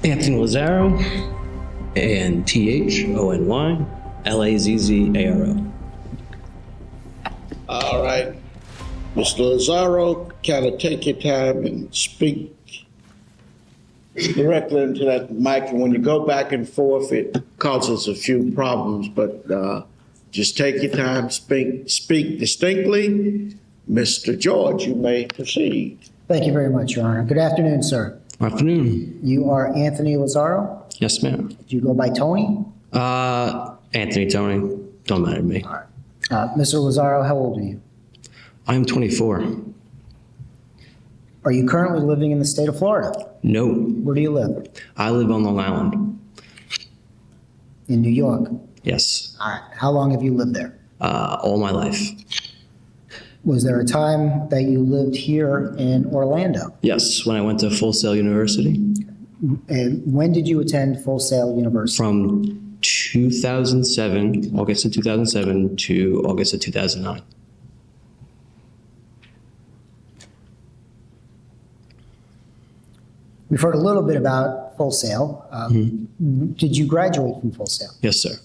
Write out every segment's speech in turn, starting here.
Anthony Lazzaro, Anthony Lazzaro. All right. Mr. Lazzaro, kind of take your time and speak directly into that mic. And when you go back and forth, it causes a few problems, but just take your time, speak distinctly. Mr. George, you may proceed. Thank you very much, Your Honor. Good afternoon, sir. Afternoon. You are Anthony Lazzaro? Yes, ma'am. Do you go by Tony? Anthony, Tony. Don't matter to me. All right. Mr. Lazzaro, how old are you? I am 24. Are you currently living in the state of Florida? No. Where do you live? I live on Long Island. In New York? Yes. All right. How long have you lived there? All my life. Was there a time that you lived here in Orlando? Yes, when I went to Full Sail University. And when did you attend Full Sail University? From 2007, August of 2007 to August of 2009. We've heard a little bit about Full Sail. Did you graduate from Full Sail? Yes, sir.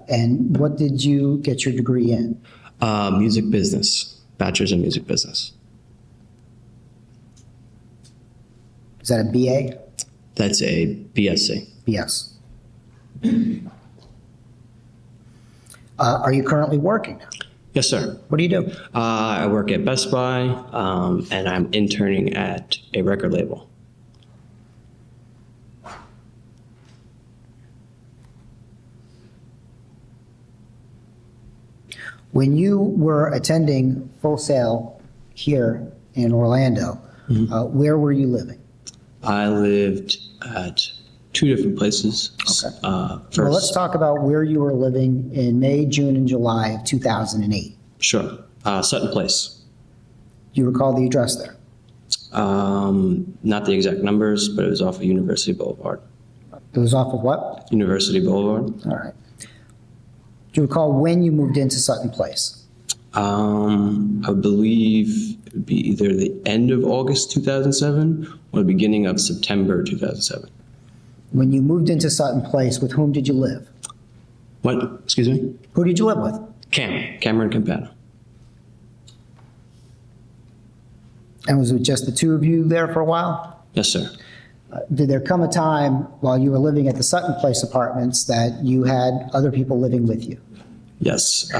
And what did you get your degree in? Music business, bachelor's in music business. Is that a BA? That's a BSc. BS. Are you currently working now? Yes, sir. What do you do? I work at Best Buy, and I'm interning at a record label. When you were attending Full Sail here in Orlando, where were you living? I lived at two different places. Okay. First, Well, let's talk about where you were living in May, June, and July of 2008. Sure. Sutton Place. Do you recall the address there? Not the exact numbers, but it was off of University Boulevard. It was off of what? University Boulevard. All right. Do you recall when you moved into Sutton Place? I believe it would be either the end of August 2007 or the beginning of September 2007. When you moved into Sutton Place, with whom did you live? What? Excuse me? Who did you live with? Cameron Campana. And was it just the two of you there for a while? Yes, sir. Did there come a time while you were living at the Sutton Place apartments that you had other people living with you? Yes.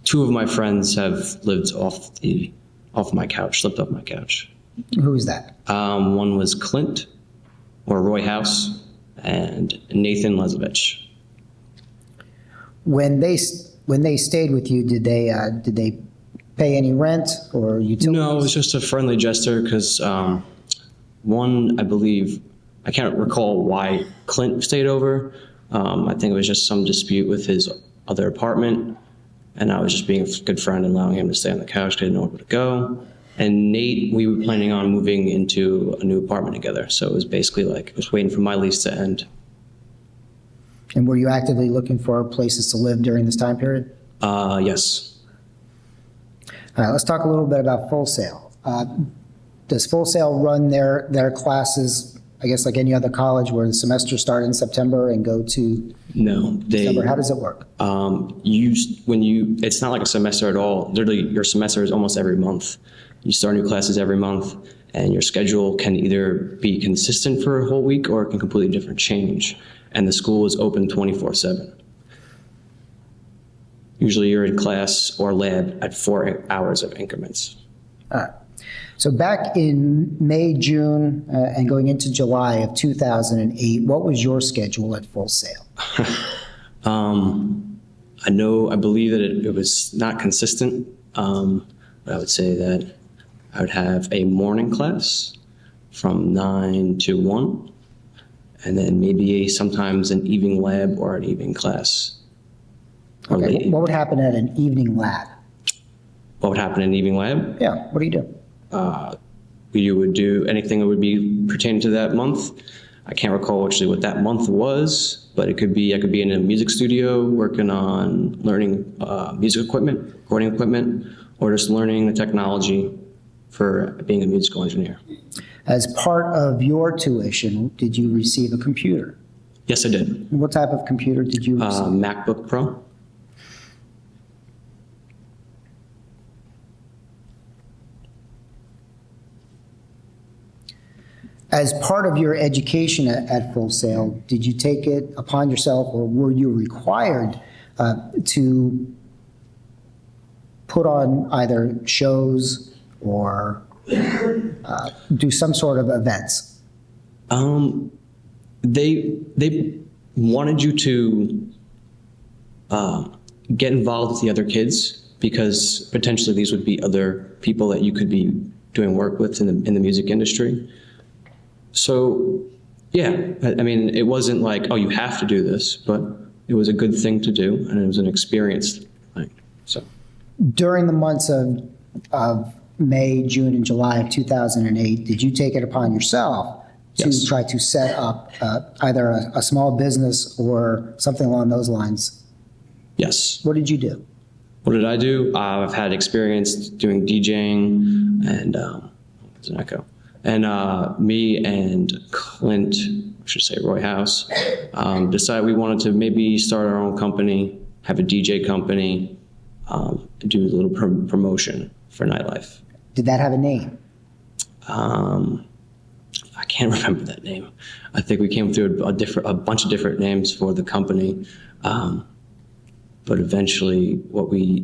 Two of my friends have lived off my couch, slept off my couch. Who was that? One was Clint, or Roy House, and Nathan Lezovich. When they stayed with you, did they pay any rent or utilities? No, it was just a friendly gesture because one, I believe, I can't recall why Clint stayed over. I think it was just some dispute with his other apartment, and I was just being a good friend and allowing him to stay on the couch because I didn't know where to go. And Nate, we were planning on moving into a new apartment together, so it was basically like I was waiting for my lease to end. And were you actively looking for places to live during this time period? Yes. All right, let's talk a little bit about Full Sail. Does Full Sail run their classes, I guess like any other college, where the semester start in September and go to No, December? How does it work? It's not like a semester at all. Literally, your semester is almost every month. You start new classes every month, and your schedule can either be consistent for a whole week or it can completely different change. And the school is open 24/7. Usually you're in class or lab at 4 hours of increments. All right. So back in May, June, and going into July of 2008, what was your schedule at Full Sail? I believe that it was not consistent, but I would say that I would have a morning class from 9 to 1, and then maybe sometimes an evening lab or an evening class. Okay. What would happen at an evening lab? What would happen in an evening lab? Yeah, what do you do? You would do anything that would be pertaining to that month. I can't recall actually what that month was, but I could be in a music studio working on learning music equipment, recording equipment, or just learning the technology for being a musical engineer. As part of your tuition, did you receive a computer? Yes, I did. What type of computer did you receive? MacBook Pro. As part of your education at Full Sail, did you take it upon yourself, or were you required to put on either shows or do some sort of events? They wanted you to get involved with the other kids, because potentially these would be other people that you could be doing work with in the music industry. So, yeah, I mean, it wasn't like, oh, you have to do this, but it was a good thing to do, and it was an experience thing. So, During the months of May, June, and July of 2008, did you take it upon yourself to Yes. try to set up either a small business or something along those lines? yes. What did you do? What did I do? I've had experience doing DJing, and there's an echo. And me and Clint, I should say Roy House, decided we wanted to maybe start our own company, have a DJ company, do a little promotion for nightlife. Did that have a name? I can't remember that name. I think we came through a bunch of different names for the company, but eventually what we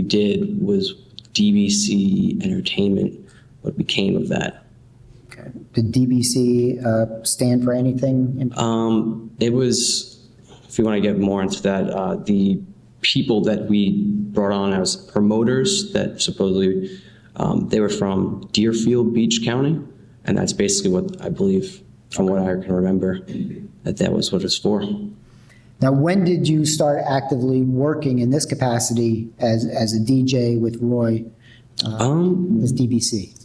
did was DBC Entertainment. What became of that? Okay. Did DBC stand for anything? It was, if you want to get more into that, the people that we brought on as promoters that supposedly they were from Deerfield Beach County, and that's basically what I believe, from what I can remember, that was what it's for. Now, when did you start actively working in this capacity as a DJ with Roy as DBC?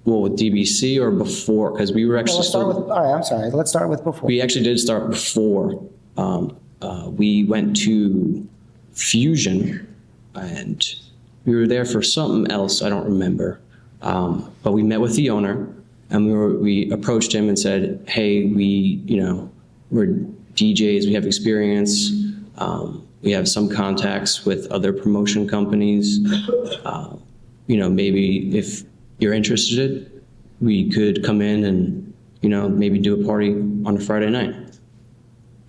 Well, with DBC or before? Because we were actually Let's start with, all right, I'm sorry. Let's start with before. We actually did start before. We went to Fusion, and we were there for something else. I don't remember. But we met with the owner, and we approached him and said, "Hey, we're DJs. We have experience. We have some contacts with other promotion companies. Maybe if you're interested, we could come in and, maybe do a party on a Friday night."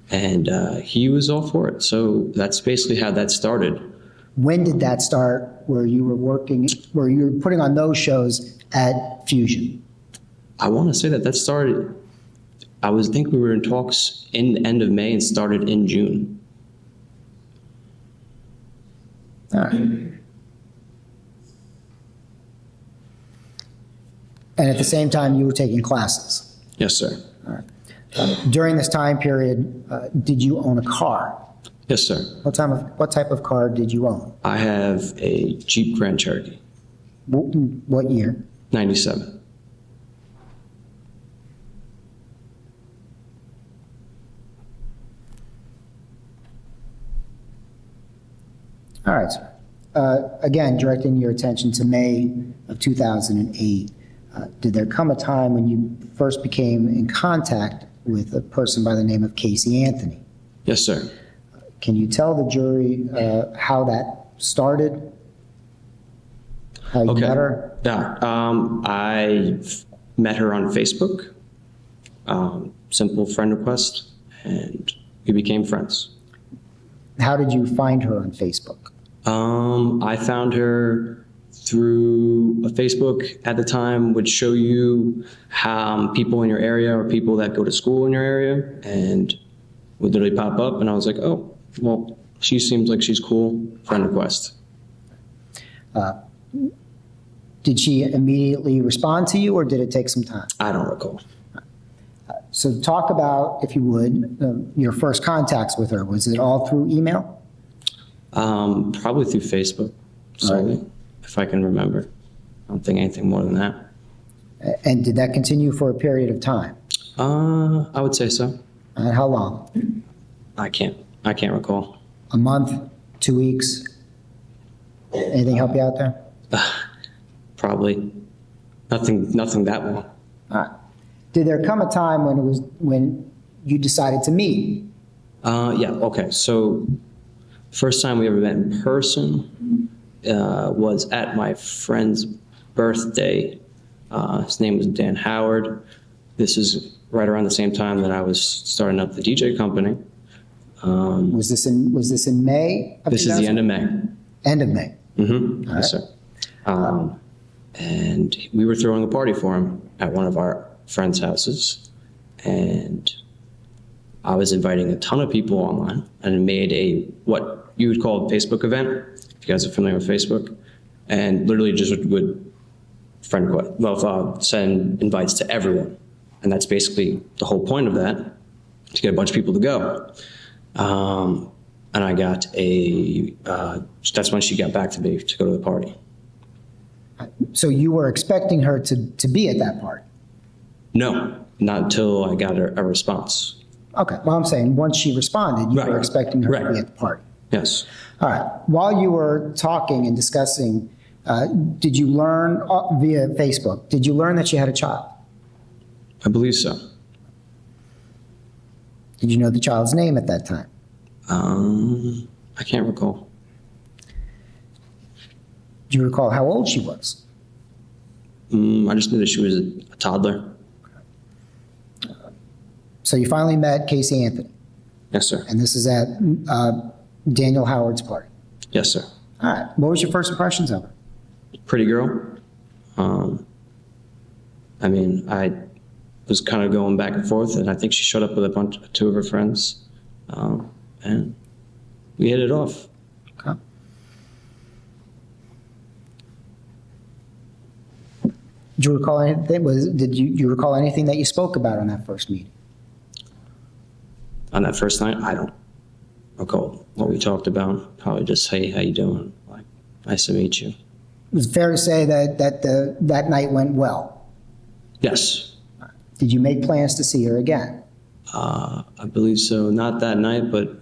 And he was all for it. So that's basically how that started. When did that start, where you were putting on those shows at Fusion? I want to say that started, I think we were in talks in the end of May and started in June. All right. And at the same time, you were taking classes. Yes, sir. During this time period, did you own a car? Yes, sir. What type of car did you own? I have a Jeep Grand Cherokee, What year? 97. All right, sir. Again, directing your attention to May of 2008, did there come a time when you first became in contact with a person by the name of Caylee Anthony? Yes, sir. Can you tell the jury how that started? How you met her? Yeah. I met her on Facebook, simple friend request, and we became friends. How did you find her on Facebook? I found her through Facebook at the time would show you how people in your area or people that go to school in your area, and would literally pop up, and I was like, oh, well, she seems like she's cool, friend request. Did she immediately respond to you, or did it take some time? I don't recall. So talk about, if you would, your first contacts with her. Was it all through email? Probably through Facebook, solely, if I can remember. I don't think anything more than that. And did that continue for a period of time? I would say so. And how long? I can't recall. A month? 2 weeks? Anything help you out there? Probably Nothing that long. All right. Did there come a time when you decided to meet? Yeah, okay. So first time we ever met in person was at my friend's birthday. His name was Dan Howard. This is right around the same time that I was starting up the DJ company. Was this in May? This is the end of May. End of May. Mm-hmm. All Yes, sir. And we were throwing a party for him at one of our friends' houses. And I was inviting a ton of people online and made what you would call a Facebook event, if you guys are familiar with Facebook, and literally just would send invites to everyone. And that's basically the whole point of that, to get a bunch of people to go. And I got that's when she got back to me to go to the party. So you were expecting her to be at that party? No, not until I got a response. Okay, well, I'm saying once she responded, you Right. were expecting her to Right. be at the party. Yes. All right. While you were talking and discussing, did you learn via Facebook, did you learn that she had a child? I believe so. Did you know the child's name at that time? I can't recall. Do you recall how old she was? I just knew that she was a toddler. So you finally met Caylee Anthony, Yes, sir. and this is at Daniel Howard's party. Yes, sir. All right. What was your first impressions of her? Pretty girl. I mean, I was kind of going back and forth, and I think she showed up with two of her friends, and we hit it off. Okay. Do you recall anything? Do you recall anything that you spoke about on that first meeting? On that first night, I don't recall what we talked about. Probably just, hey, how you doing? Like, nice to meet you. It was fair to say that night went well. Yes. Did you make plans to see her again? I believe so. Not that night, but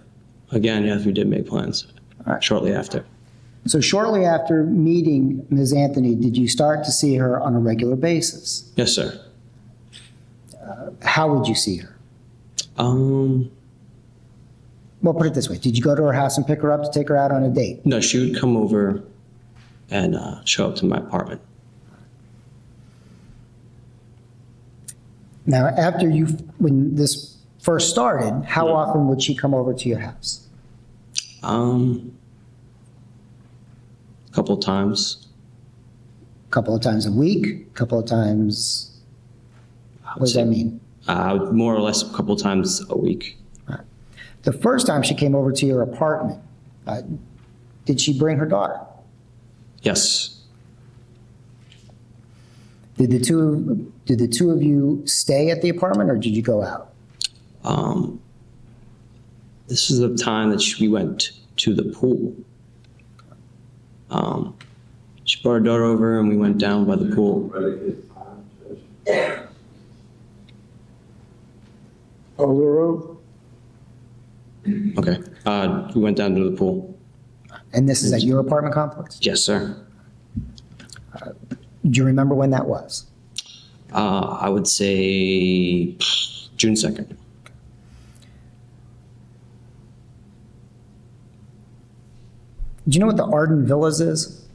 again, yes, we did make plans All right. shortly after. So shortly after meeting Ms. Anthony, did you start to see her on a regular basis? Yes, sir. How would you see her? No, Well, put it this way. Did you go to her house and pick her up to take her out on a date? she would come over and show up to my apartment. Now, when this first started, how often would she come over to your house? A couple times. A couple of times a week? A couple of times? What does that mean? More or less a couple times a week. The first time she came over to your apartment, did she bring her daughter? Yes. Did the two of you stay at the apartment, or did you go out? This is the time that we went to the pool. She brought her daughter over and we went down by the pool. Lazzaro? Okay. We went down to the pool. And this is at your apartment complex? Yes, sir. Do you remember when that was? I would say June 2nd. Do you know what the Arden Villas is?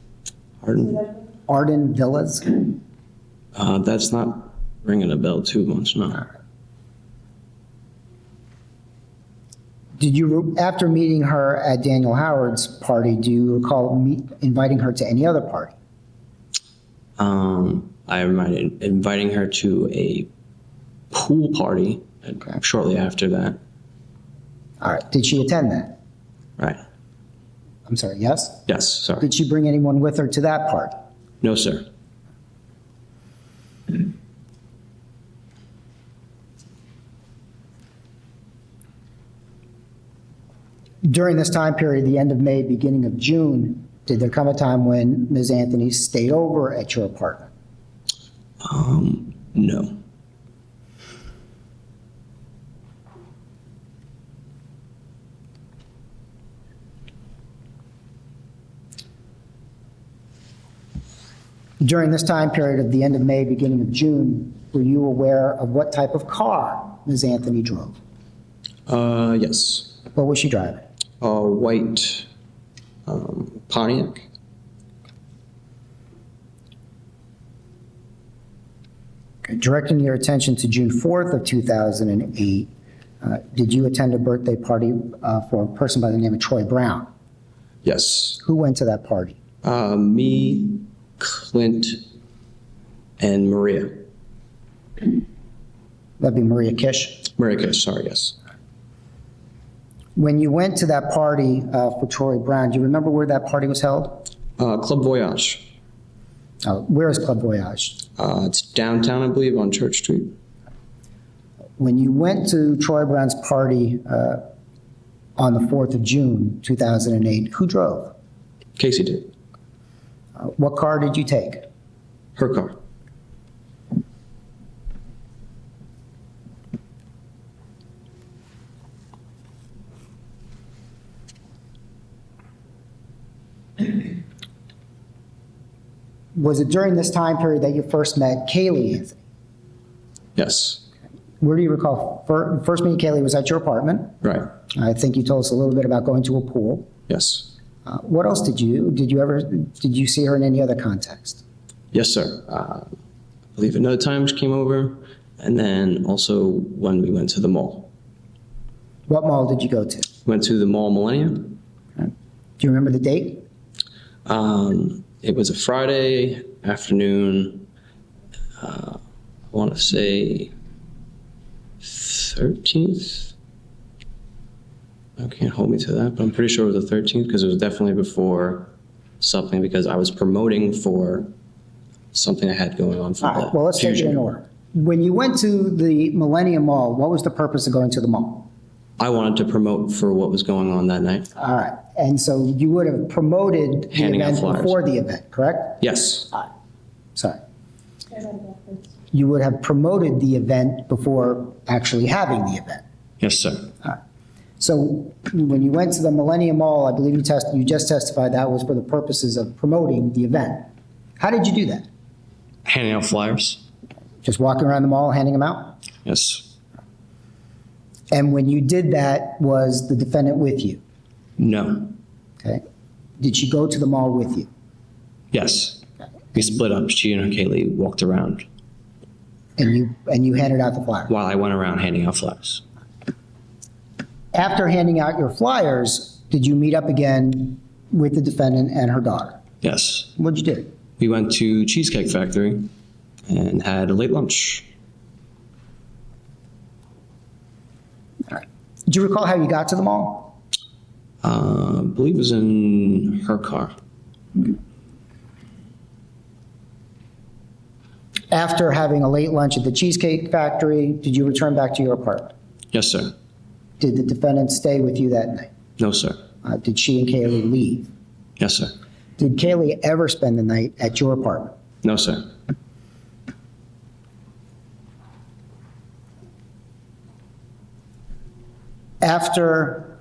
Pardon? Arden Villas? That's not ringing a bell too much, no. Did you, after meeting her at Daniel Howard's party, do you recall inviting her to any other party? I remember inviting her to a pool party shortly after that. All right. Did she attend that? Right. I'm sorry, yes? Yes, sorry. Did she bring anyone with her to that party? No, sir. During this time period, the end of May, beginning of June, did there come a time when Ms. Anthony stayed over at your apartment? No. During this time period of the end of May, beginning of June, were you aware of what type of car Ms. Anthony drove? Yes. What was she driving? A white Pontiac. Okay. Directing your attention to June 4th of 2008, did you attend a birthday party for a person by the name of Troy Brown? Yes. Who went to that party? Me, Clint, and Maria. That'd be Maria Kish. Maria Kish, sorry, yes. When you went to that party for Troy Brown, do you remember where that party was held? Club Voyage. Where is Club Voyage? It's downtown, I believe, on Church Street. When you went to Troy Brown's party on the 4th of June, 2008, who drove? Casey did. What car did you take? Her car. Was it during this time period that you first met Caylee Anthony? Yes. Where do you recall? First meeting Caylee was at your apartment. Right. I think you told us a little bit about going to a pool. Yes. What else did you see her in any other context? Yes, sir. I believe another time she came over, and then also when we went to the mall. What mall did you go to? Went to the mall Millennium. Do you remember the date? It was a Friday afternoon. I want to say 13th. I can't hold me to that, but I'm pretty sure it was the 13th because it was definitely before something because I was promoting for something I had going on for All the right, well, let's take it in order. When you went to the Millennium Mall, what was the purpose of going to the mall? I wanted to promote for what was going on that night. All right, and so you would have promoted the Handing out event flyers. before the event, correct? Yes. Sorry. You would have promoted the event before actually having the event. Yes, sir. So when you went to the Millennium Mall, I believe you just testified that was for the purposes of promoting the event. How did you do that? Handing out flyers. Just walking around the mall, handing them out? Yes. And when you did that, was the defendant with you? No. Okay. Did she go to the mall with you? Yes. We split up. She and Caylee walked around And you handed out the flyer? while I went around handing out flyers. After handing out your flyers, did you meet up again with the defendant and her daughter? Yes. What'd you do? We went to Cheesecake Factory and had a late lunch. Do you recall how you got to the mall? I believe it was in her car. After having a late lunch at the Cheesecake Factory, did you return back to your apartment? Yes, sir. Did the defendant stay with you that night? No, sir. Did she and Caylee leave? Yes, sir. Did Caylee ever spend the night at your apartment? No, sir. After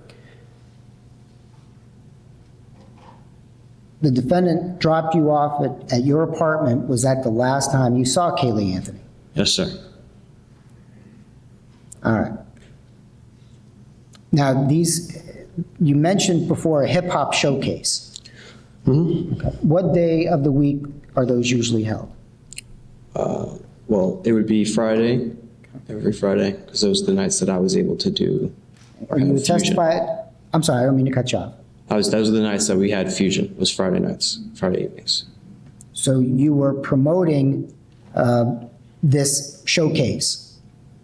the defendant dropped you off at your apartment, was that the last time you saw Caylee Anthony? Yes, sir. All right. Now, you mentioned before a hip-hop showcase. Mm-hmm. Okay. What day of the week are those usually held? Well, it would be Friday, every Friday, because those are the nights that I was able to do. Are you Fusion. testified? I'm sorry, I don't mean to cut you off. Those are the nights that we had Fusion, was Friday nights, Friday evenings. So you were promoting this showcase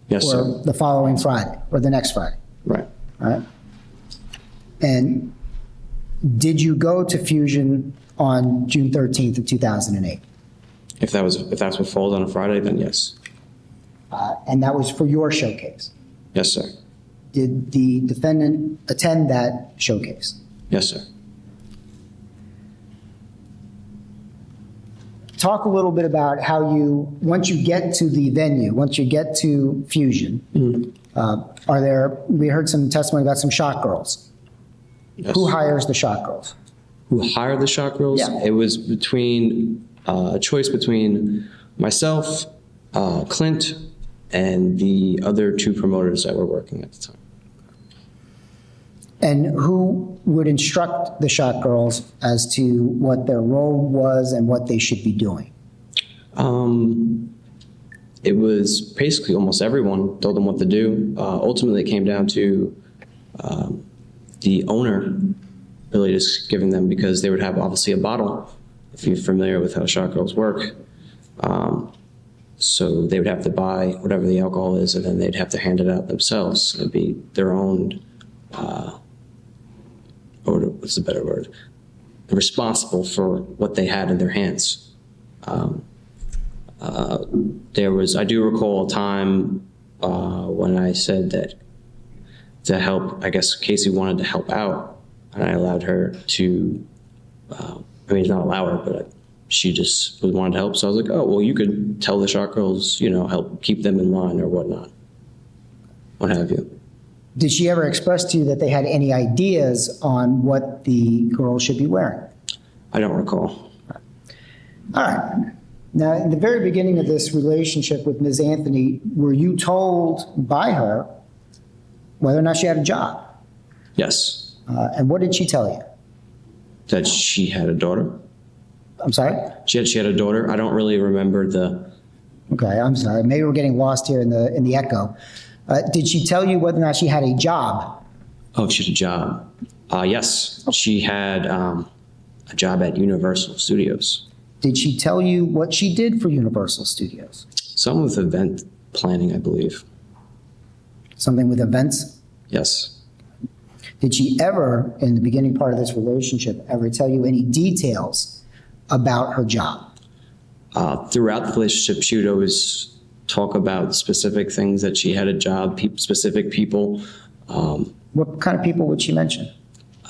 Yes, for sir. the following Friday or the next Friday, Right. all right? And did you go to Fusion on June 13th of 2008? If that's what falls on a Friday, then yes. And that was for your showcase. Yes, sir. Did the defendant attend that showcase? Yes, sir. Talk a little bit about how once you get to the venue, once you get to Fusion, we heard some testimony about some shot girls. Yes. Who hires the shot girls? Who hired the shot girls? Yeah. It was between a choice between myself, Clint, and the other two promoters that were working at the time. And who would instruct the shot girls as to what their role was and what they should be doing? It was basically almost everyone told them what to do. Ultimately, it came down to the owner really just giving them, because they would have obviously a bottle, if you're familiar with how shot girls work. So they would have to buy whatever the alcohol is, and then they'd have to hand it out themselves. It'd be their own, or what's the better word? They're responsible for what they had in their hands. I do recall a time when I said that to help, I guess Casey wanted to help out, and I allowed her to, not allow her, but she just wanted to help. So I was like, oh, well, you could tell the shot girls, help keep them in line or whatnot, what have you. Did she ever express to you that they had any ideas on what the girls should be wearing? I don't recall. All right. Now, in the very beginning of this relationship with Ms. Anthony, were you told by her whether or not she had a job? Yes. And what did she tell you? That she had a daughter. I'm sorry? She had a daughter. I don't really remember the... Okay, I'm sorry. Maybe we're getting lost here in the echo. Did she tell you whether or not she had a job? Oh, she had a job. Yes. She had a job at Universal Studios. Did she tell you what she did for Universal Studios? Some with event planning, I believe. Something with events? Yes. Did she ever, in the beginning part of this relationship, ever tell you any details about her job? Throughout the relationship, she would always talk about specific things, that she had a job, specific people. What kind of people would she mention?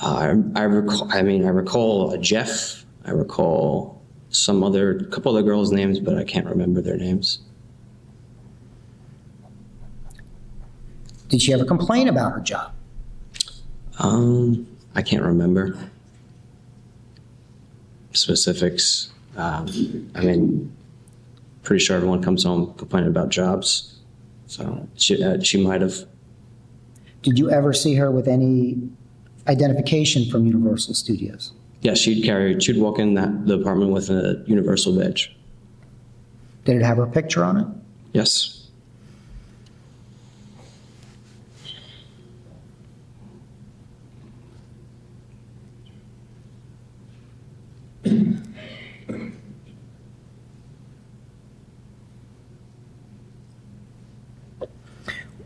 I recall a Jeff. I recall a couple other girls' names, but I can't remember their names. Did she ever complain about her job? I can't remember specifics. Pretty sure everyone comes home complaining about jobs, so she might have. Did you ever see her with any identification from Universal Studios? Yeah, she'd walk in the apartment with a Universal badge. Did it have her picture on it? Yes.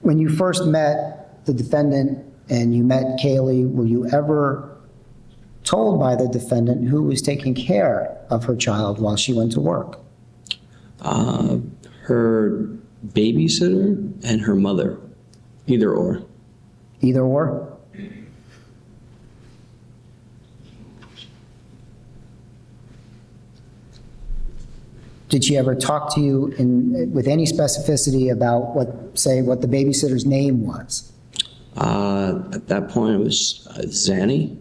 When you first met the defendant and you met Caylee, were you ever told by the defendant who was taking care of her child while she went to work? Her babysitter and her mother, either or. Either or? Did she ever talk to you with any specificity about what the babysitter's name was? At that point, it was Zanny.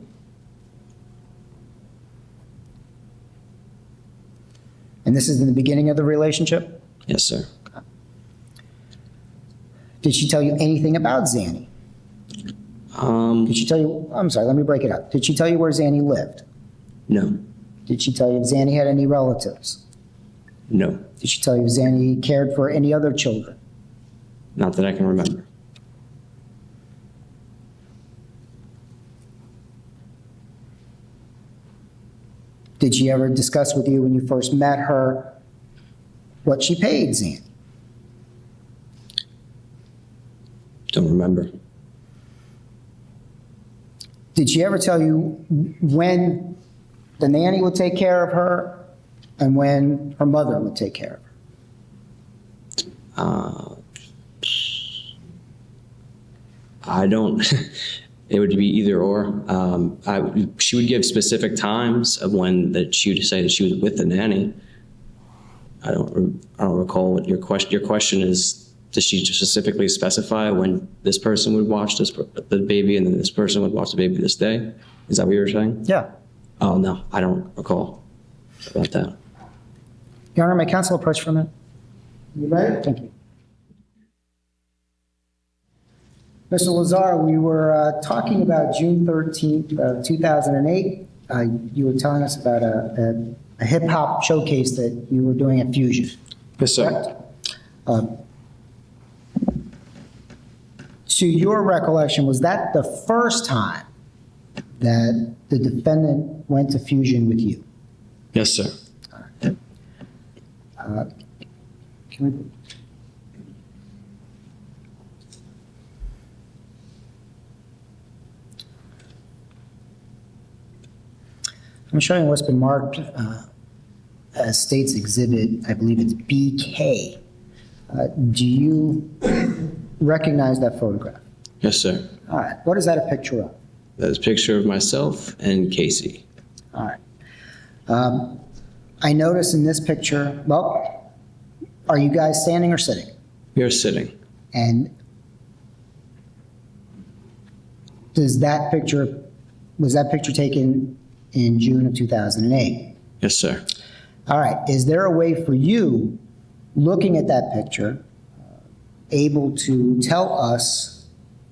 And this is in the beginning of the relationship? Yes, sir. Did she tell you anything about Zanny? Did she tell you, I'm sorry, let me break it up. Did she tell you where Zanny lived? No. Did she tell you if Zanny had any relatives? No. Did she tell you if Zanny cared for any other children? Not that I can remember. Did she ever discuss with you when you first met her what she paid Zanny? Don't remember. Did she ever tell you when the nanny would take care of her and when her mother would take care of her? I don't. It would be either or. She would give specific times of when that she would say that she was with the nanny. I don't recall what your question is. Does she specifically specify when this person would watch the baby and then this person would watch the baby this day? Is that what you were saying? Yeah. Oh, no, I don't recall about that. Your Honor, may counsel approach for a minute? You ready? Thank you. Mr. Lazzaro, we were talking about June 13th, 2008. You were telling us about a hip-hop showcase that you were doing at Fusion. Yes, sir. Correct? To your recollection, was that the first time that the defendant went to Fusion with you? Yes, sir. Can we? I'm showing what's been marked as State's Exhibit, I believe it's BK. Do you recognize that photograph? Yes, sir. All right. What is that a picture of? That is a picture of myself and Casey. All right. I notice in this picture, well, are you guys standing or sitting? We are sitting. And was that picture taken in June of 2008? Yes, sir. All right. Is there a way for you, looking at that picture, able to tell us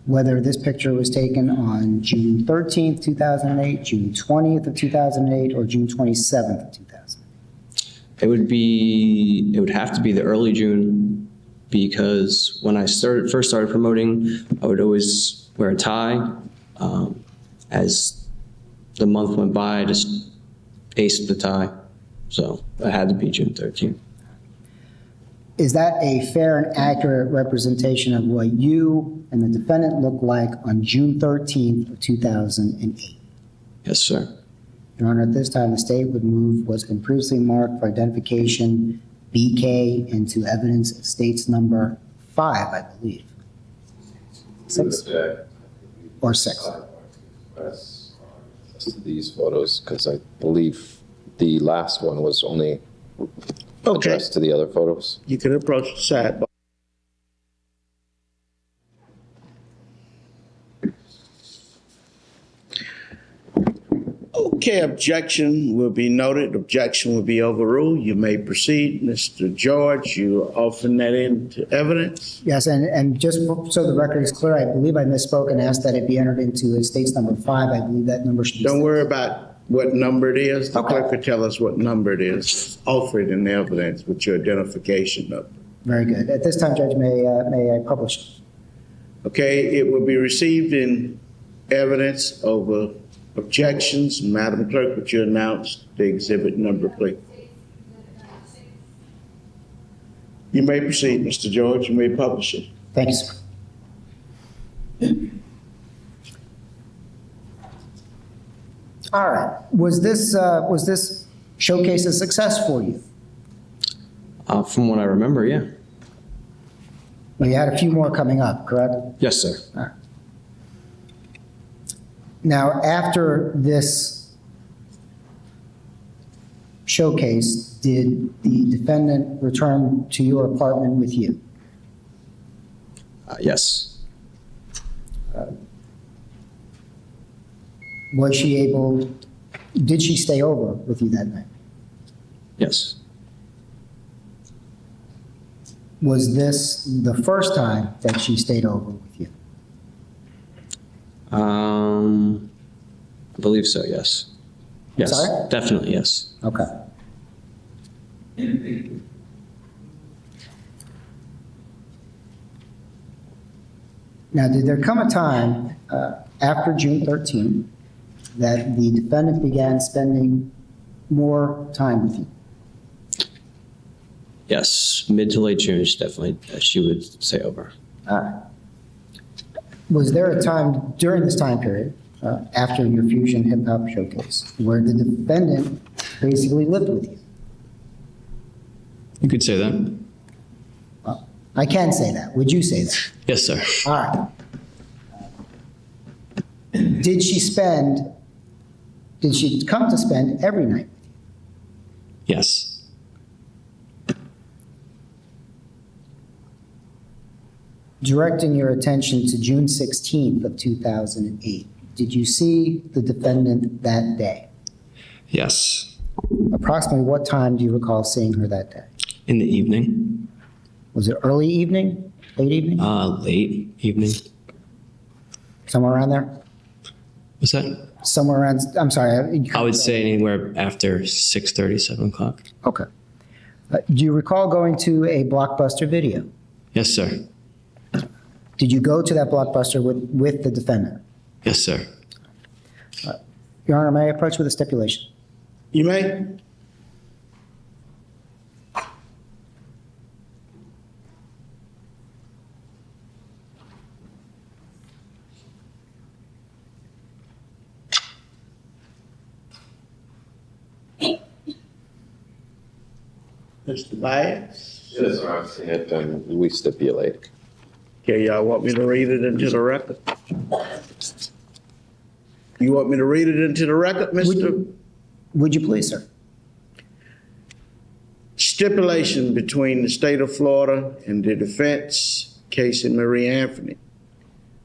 whether this picture was taken on June 13th, 2008, June 20th of 2008, or June 27th of 2008? It would have to be the early June, because when I first started promoting, I would always wear a tie. As the month went by, I just aced the tie. So it had to be June 13th. Is that a fair and accurate representation of what you and the defendant looked like on June 13th of 2008? Yes, sir. Your Honor, at this time, the state would move what's been previously marked for identification, BK, into evidence of state's number 5, I believe. 6? Or 6. These photos, because I believe the last one was only Okay, addressed to the other photos. you can approach the sidebar. Okay, objection will be noted. Objection will be overruled. You may proceed. Mr. George, you are offering that into evidence? Yes, and just so the record is clear, I believe I misspoke and asked that it be entered into as state's number 5. I believe that number should be. Don't worry about what number it is. The Okay. clerk will tell us what number it is. Offer it in evidence with your identification number. Very good. At this time, Judge, may I publish? Okay, it will be received in evidence over objections. Madam Clerk, would you announce the exhibit number, please? You may proceed, Mr. George. You may publish it. Thank you, sir. All right. Was this showcase a success for you? From what I remember, yeah. Well, you had a few more coming up, correct? Yes, sir. All right. Now, after this showcase, did the defendant return to your apartment with you? Yes. Did she stay over with you that night? Yes. Was this the first time that she stayed over with you? I believe so, yes. Yes, sorry? definitely, yes. Okay. Now, did there come a time after June 13th that the defendant began spending more time with you? Yes, mid to late June, she would stay over. Was there a time during this time period, after your Fusion Hip Hop Showcase, where the defendant basically lived with you? You could say that. I can say that. Would you say that? Yes, sir. All right. Did she come to spend every night with you? Yes. Directing your attention to June 16th of 2008, did you see the defendant that day? Yes. approximately what time do you recall seeing her that day? In the evening, Was it early evening, late evening, late evening. somewhere around there? What's that? Somewhere around, I'm sorry. I would say anywhere after 6:30, 7 o'clock. Okay. Do you recall going to a Blockbuster video? Yes, sir. Did you go to that Blockbuster with the defendant? Yes, sir. Your Honor, may I approach with a stipulation? You may. Mr. Baez? Yes, sir. I've seen it, and we stipulate. Okay, y'all want me to read it into the record? You want me to read it into the record, Mr.? Would you please, sir? Stipulation between the state of Florida and the defense, Caylee Marie Anthony.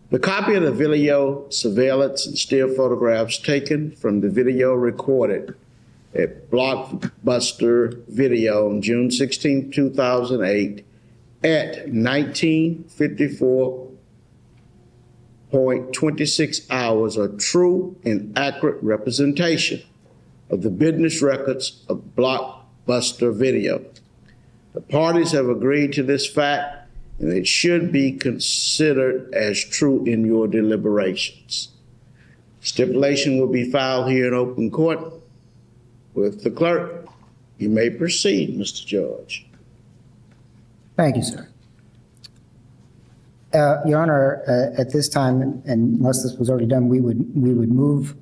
The copy of the video surveillance and still photographs taken from the video recorded at Blockbuster Video on June 16, 2008 at 19:54.26 hours are true and accurate representation of the business records of Blockbuster Video. The parties have agreed to this fact, and it should be considered as true in your deliberations. Stipulation will be filed here in open court with the clerk. You may proceed, Mr. George. Thank you, sir. Your Honor, at this time, and unless this was already done, we would move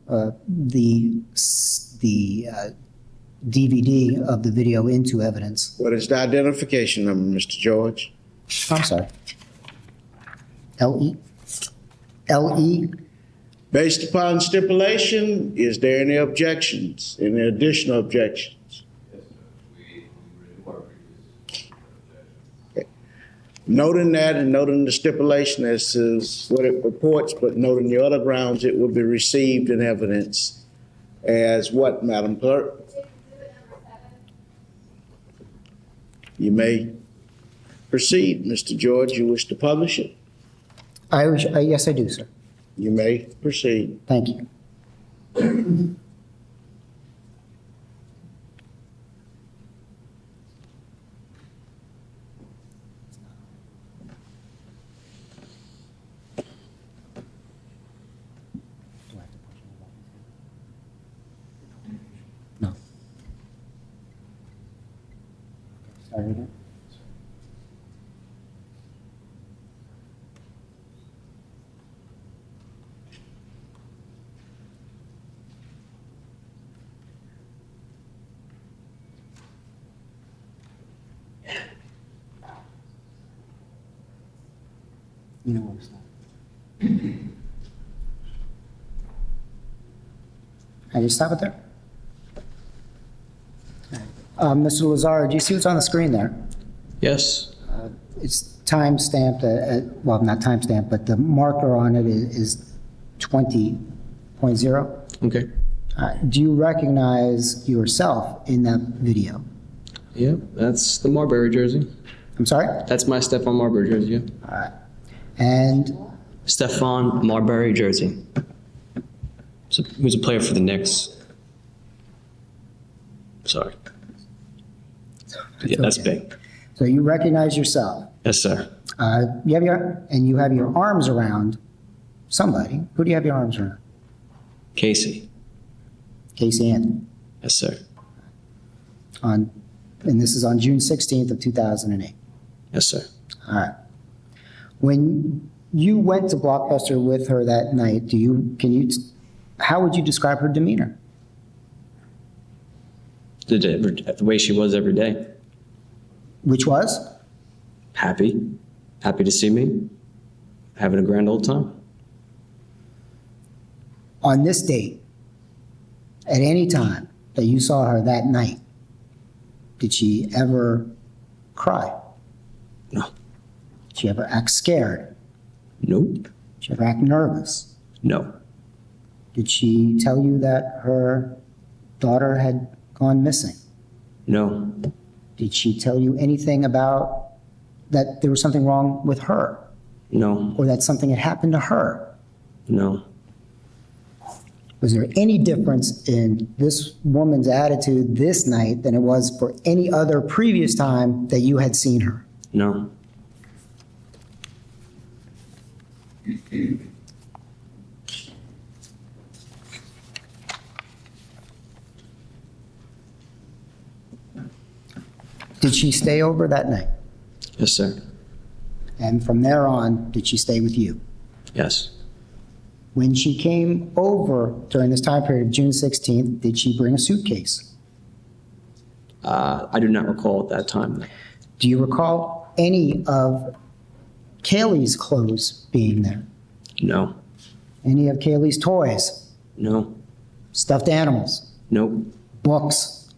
the DVD of the video into evidence. What is the identification number, Mr. George? I'm sorry. LE? LE? Based upon stipulation, is there any objections, any additional objections? Okay. Noting that and noting the stipulation as to what it purports, but noting the other grounds, it will be received in evidence as what, Madam Clerk? You may proceed, Mr. George. You wish to publish it? Yes, I do, sir. You may proceed. Thank you. No. Start again. You know where to stop. Can you stop it there? Mr. Lazzaro, do you see what's on the screen there? Yes. It's time stamped well, not time stamped, but the marker on it is 20.0. Okay. Do you recognize yourself in that video? Yeah, that's the Marbury jersey. I'm sorry? That's my Stephon Marbury jersey, yeah. All right. And Stephon Marbury jersey. He was a player for the Knicks. Sorry. Yeah, that's okay. big. So you recognize yourself. Yes, sir. You have your arms around somebody. Who do you have your arms around? Casey. Caylee Anthony. Yes, sir. And this is on June 16th of 2008. Yes, sir. All right. When you went to Blockbuster with her that night, how would you describe her demeanor? The way she was every day. Which was? Happy to see me, having a grand old time. On this date, at any time that you saw her that night, did she ever cry? No. Did she ever act scared? Nope. Did she ever act nervous? No. Did she tell you that her daughter had gone missing? No. Did she tell you anything about that there was something wrong with her, No. or that something had happened to her? No. Was there any difference in this woman's attitude this night than it was for any other previous time that you had seen her? No. Did she stay over that night? Yes, sir. And from there on, did she stay with you? Yes. When she came over during this time period of June 16th, did she bring a suitcase? I do not recall at that time. Do you recall any of Caylee's clothes being there? No. Any of Caylee's toys? No. Stuffed animals? Nope. Books?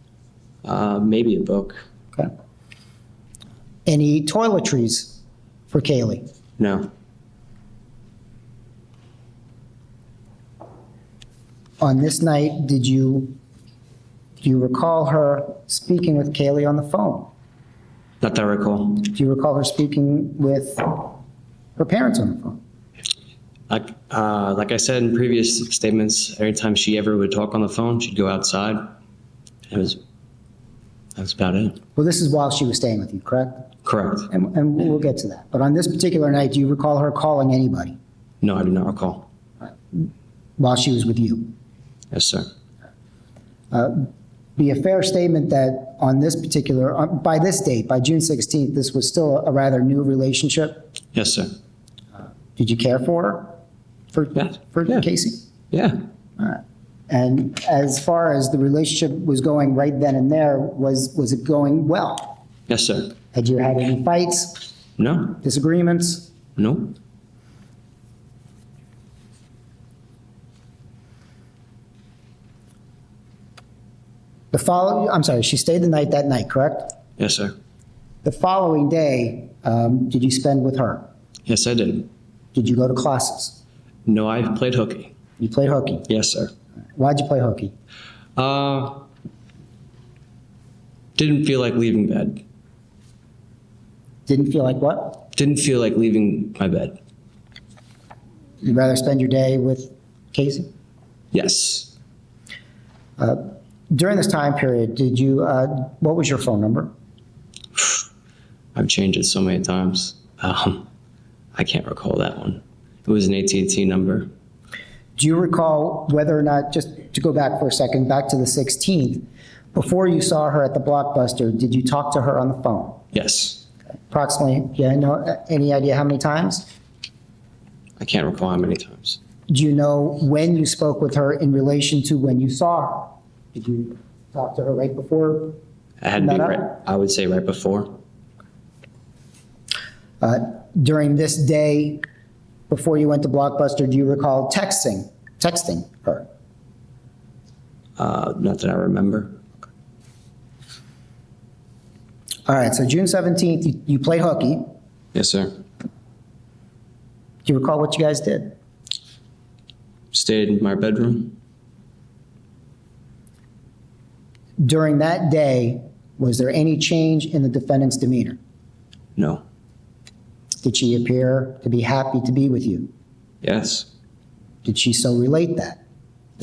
Maybe a book. Okay. Any toiletries for Caylee? No. On this night, do you recall her speaking with Caylee on the phone? Not that I recall. Do you recall her speaking with her parents on the phone? Like I said in previous statements, every time she ever would talk on the phone, she'd go outside. That's about it. Well, this is while she was staying with you, correct? Correct. And we'll get to that. But on this particular night, do you recall her calling anybody No, I do not recall. while she was with you? Yes, sir. Be a fair statement that on this particular, by this date, by June 16th, this was still a rather new relationship. Yes, sir. Did you care for her? For Yeah. Casey? Yeah. And as far as the relationship was going right then and there, was it going well? Yes, sir. Had you had any fights, No. disagreements? No. She stayed the night that night, correct? Yes, sir. The following day, did you spend with her? Yes, I did. Did you go to classes? No, I played hooky. You played hooky. Yes, sir. Why'd you play hooky? Didn't feel like leaving bed. Didn't feel like what? Didn't feel like leaving my bed. You'd rather spend your day with Casey? Yes. During this time period, did you, what was your phone number? I've changed it so many times. I can't recall that one. It was an AT&T number. Do you recall whether or not, just to go back for a second, back to the 16th, before you saw her at the Blockbuster, did you talk to her on the phone? Yes. Approximately, any idea how many times? I can't recall how many times. Do you know when you spoke with her in relation to when you saw her? Did you talk to her right before? I had to be Met up? right. I would say right before. During this day, before you went to Blockbuster, do you recall texting her? Not that I remember. All right, so June 17th, you played hooky. Yes, sir. Do you recall what you guys did? Stayed in my bedroom. During that day, was there any change in the defendant's demeanor? No. Did she appear to be happy to be with you? Yes. Did she so relate that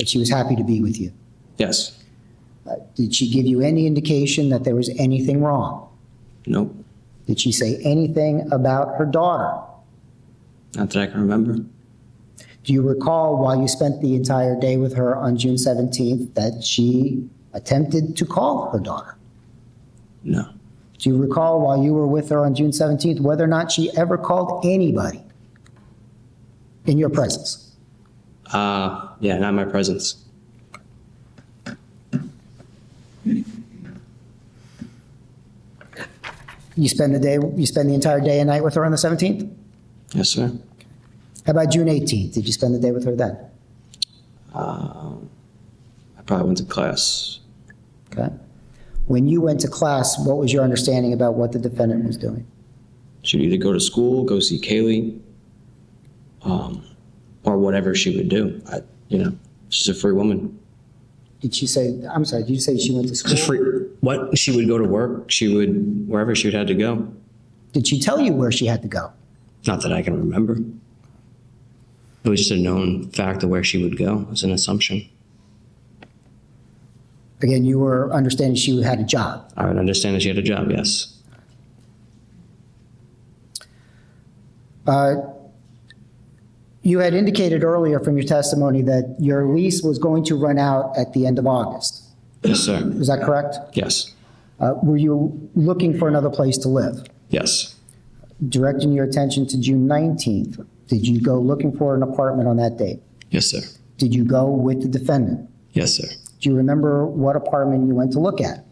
she was happy to be with you? Yes. Did she give you any indication that there was anything wrong? Nope. Did she say anything about her daughter? Not that I can remember. Do you recall while you spent the entire day with her on June 17th that she attempted to call her daughter? No. Do you recall while you were with her on June 17th whether or not she ever called anybody in your presence? Yeah, not in my presence. You spend the entire day and night with her on the 17th? Yes, sir. How about June 18th? Did you spend the day with her then? I probably went to class. Okay. When you went to class, what was your understanding about what the defendant was doing? She'd either go to school, go see Caylee, or whatever she would do. She's a free woman. Did you say she went to school? She's free. What? She would go to work. She would, wherever she would had to go. Did she tell you where she had to go? Not that I can remember. It was just a known fact of where she would go. It was an assumption. Again, you were understanding she had a job. I would understand that she had a job, yes. You had indicated earlier from your testimony that your lease was going to run out at the end of August. Yes, sir. Is that correct? Yes. Were you looking for another place to live? Yes. Directing your attention to June 19th, did you go looking for an apartment on that date? Yes, sir. Did you go with the defendant? Yes, sir. Do you remember what apartment you went to look at?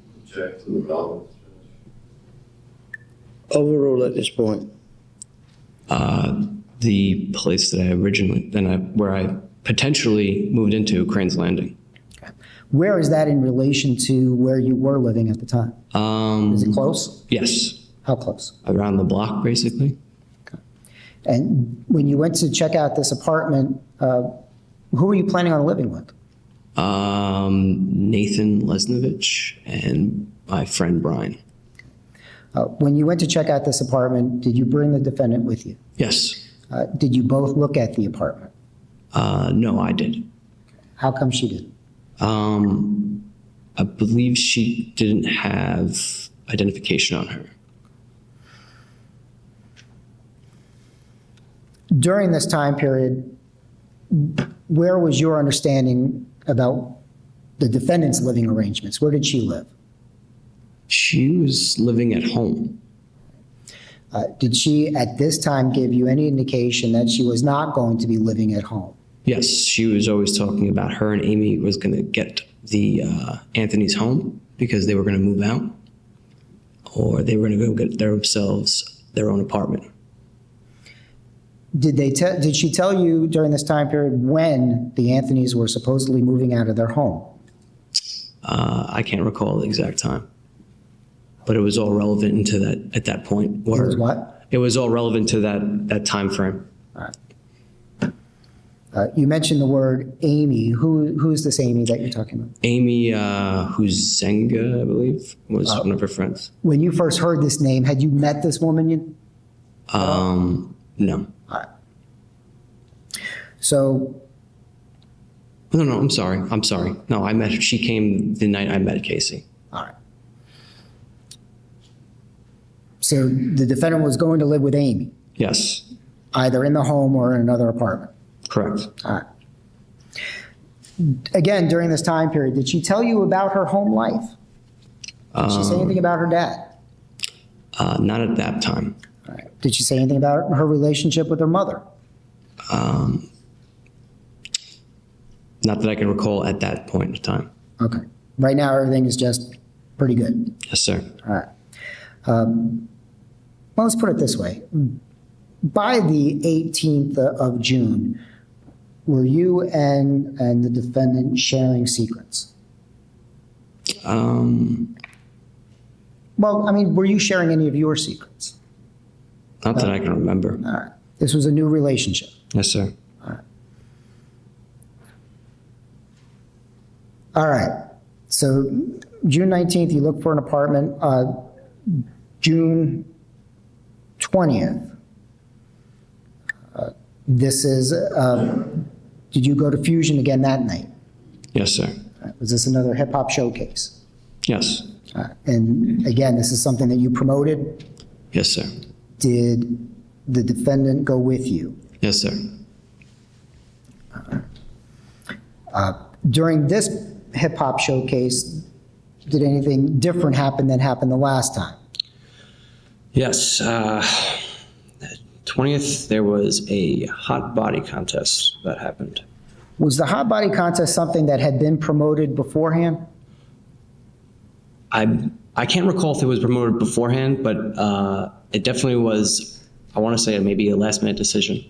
Overrule at this point. The place that I originally, where I potentially moved into, Crane's Landing. Where is that in relation to where you were living at the time? Is it close? Yes. How close? Around the block, basically. And when you went to check out this apartment, who were you planning on living with? Nathan Lesnovich and my friend Brian. When you went to check out this apartment, did you bring the defendant with you? Yes. Did you both look at the apartment? No, I did. How come she didn't? I believe she didn't have identification on her. During this time period, where was your understanding about the defendant's living arrangements? Where did she live? She was living at home. Did she, at this time, give you any indication that she was not going to be living at home? Yes, she was always talking about her and Amy was going to get the Anthony's home because they were going to move out, or they were going to go get themselves their own apartment. Did she tell you during this time period when the Anthonys were supposedly moving out of their home? I can't recall the exact time, but it was all relevant into that at that point. It was what? It was all relevant to that time frame. All right. You mentioned the word Amy. Who's this Amy that you're talking about? Amy Huzenga, I believe, was one of her friends. When you first heard this name, had you met this woman? No. All right. So. No, I'm sorry. No, I met her. She came the night I met Casey. All right. So the defendant was going to live with Amy, Yes, either in the home or in another apartment. correct. All right. Again, during this time period, did she tell you about her home life? Did she say anything about her dad? Not at that time. All right. Did she say anything about her relationship with her mother? Not that I can recall at that point in time. Okay. Right now, everything is just pretty good. Yes, sir. All right. Well, let's put it this way. By the 18th of June, were you and the defendant sharing secrets? Well, I mean, were you sharing any of your secrets? Not that I can remember. All right. This was a new relationship. Yes, sir. All right. So June 19th, you look for an apartment. June 20th, this is, did you go to Fusion again that night? Yes, sir. Was this another hip hop showcase? Yes. And again, this is something that you promoted. Yes, sir. Did the defendant go with you? Yes, sir. During this hip hop showcase, did anything different happen than happened the last time? Yes. 20th, there was a hot body contest that happened. Was the hot body contest something that had been promoted beforehand? I can't recall if it was promoted beforehand, but it definitely was, I want to say, maybe a last minute decision.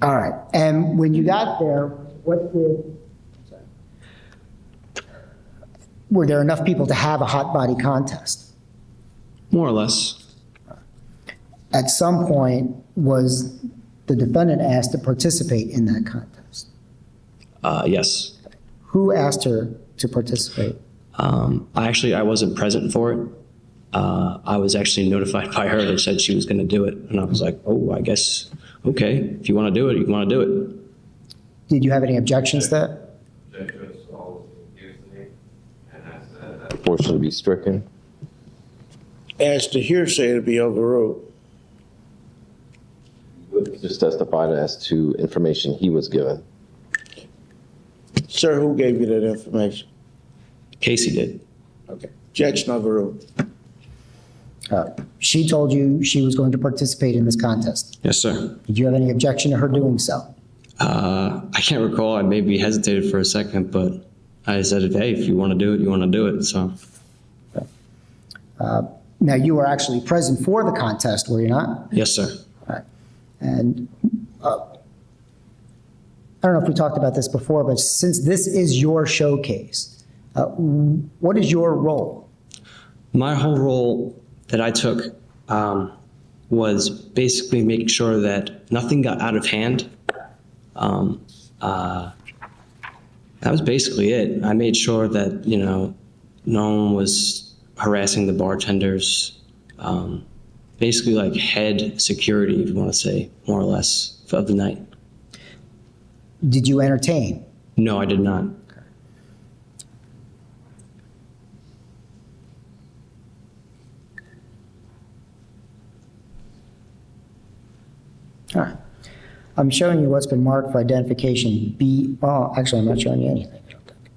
All right. And when you got there, were there enough people to have a hot body contest? More or less. At some point, was the defendant asked to participate in that contest? Yes. Who asked her to participate? I wasn't present for it. I was actually notified by her that said she was going to do it. And I was like, oh, I guess, okay, if you want to do it, you want to do it. Did you have any objections to that? Portion to be stricken. As to hearsay to be overruled. Just testified as to information he was given. Sir, who gave you that information? Casey did. Okay. Objection overruled. She told you she was going to participate in this contest. Yes, sir. Did you have any objection to her doing so? I can't recall. I maybe hesitated for a second, but I said, hey, if you want to do it, you want to do it. So. Now, you were actually present for the contest, were you not? Yes, sir. All right. And I don't know if we talked about this before, but since this is your showcase, what is your role? My whole role that I took was basically making sure that nothing got out of hand. That was basically it. I made sure that, no one was harassing the bartenders. Basically like head security, if you want to say, more or less, of the night. Did you entertain? No, I did not. All right. I'm showing you what's been marked for identification B. Oh, actually, I'm not showing you anything. I don't think.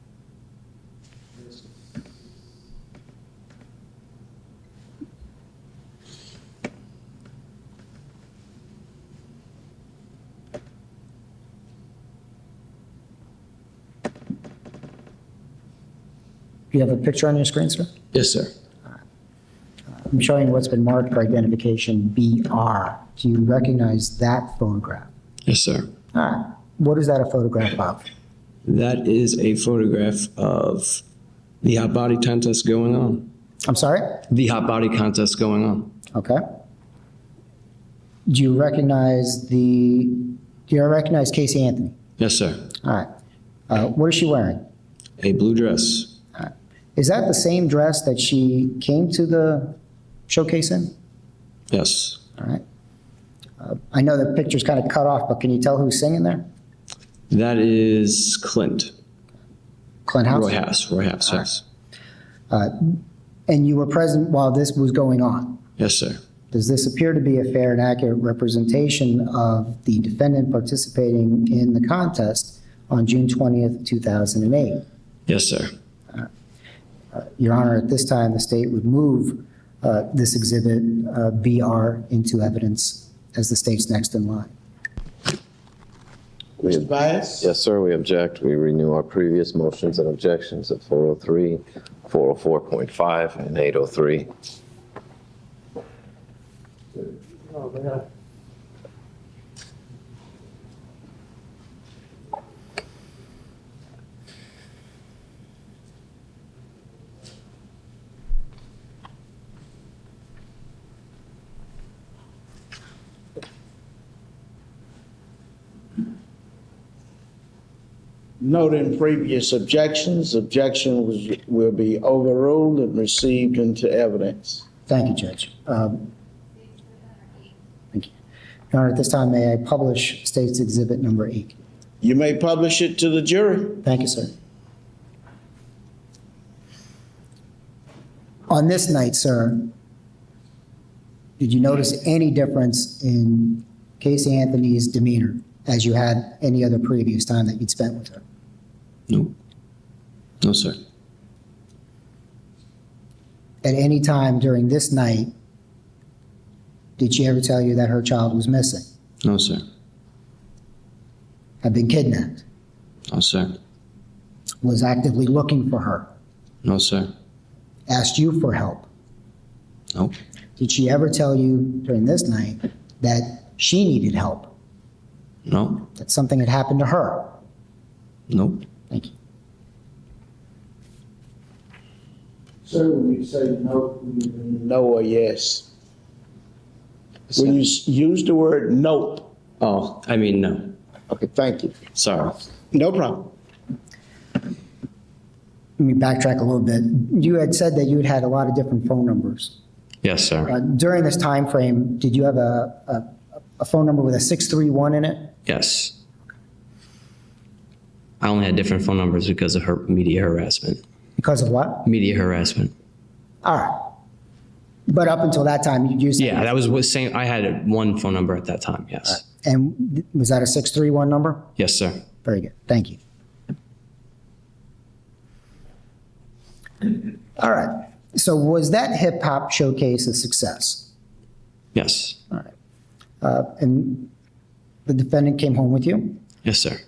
Do you have a picture on your screen, sir? Yes, sir. I'm showing you what's been marked for identification BR. Do you recognize that photograph? Yes, sir. All right. What is that a photograph of? That is a photograph of the hot body contest going on. I'm sorry? The hot body contest going on. Okay. Do you recognize Caylee Anthony? Yes, sir. All right. What is she wearing? A blue dress. All right. Is that the same dress that she came to the showcase in? Yes. All right. I know the picture's kind of cut off, but can you tell who's singing there? That is Clint. Clint House? Roy House, yes. And you were present while this was going on? Yes, sir. Does this appear to be a fair and accurate representation of the defendant participating in the contest on June 20th, 2008? Yes, sir. Your Honor, at this time, the state would move this exhibit BR into evidence as the state's next in line. Mr. Baez? Yes, sir, we object. We renew our previous motions and objections at 403, 404.5, and 803. Noting previous objections, will be overruled and received into evidence. Thank you, Judge. Thank you. Your Honor, at this time, may I publish State's Exhibit Number 8? You may publish it to the jury. Thank you, sir. On this night, sir, did you notice any difference in Caylee Anthony's demeanor as you had any other previous time that you'd spent with her? No. No, sir. At any time during this night, did she ever tell you that her child was missing, No, sir. had been kidnapped, No, sir. was actively looking for her, No, sir. asked you for help? No. Did she ever tell you during this night that she needed help, No. that something had happened to her? No. Thank you. Sir, when you say no or yes? When you use the word nope. Oh, I mean, no. Okay, thank you. Sorry. No problem. Let me backtrack a little bit. You had said that you had had a lot of different phone numbers. Yes, sir. During this time frame, did you have a phone number with a 631 in it? Yes. I only had different phone numbers because of her media harassment. Because of what? Media harassment. All right. But up until that time, you used. Yeah, that was what saying. I had one phone number at that time. Yes. And was that a 631 number? Yes, sir. Very good. Thank you. All right. So was that hip hop showcase a success? Yes. All right. And the defendant came home with you? Yes, sir.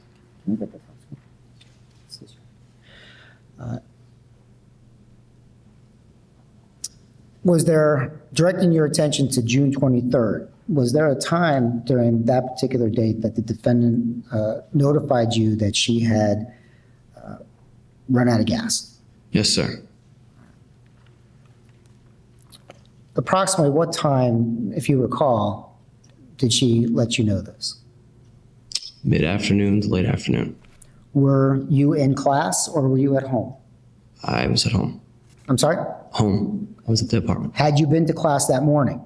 Was there, directing your attention to June 23rd, was there a time during that particular date that the defendant notified you that she had run out of gas? Yes, sir. Approximately what time, if you recall, did she let you know this? Mid-afternoon to late afternoon. Were you in class or were you at home? I was at home. I'm sorry? Home. I was at the apartment. Had you been to class that morning?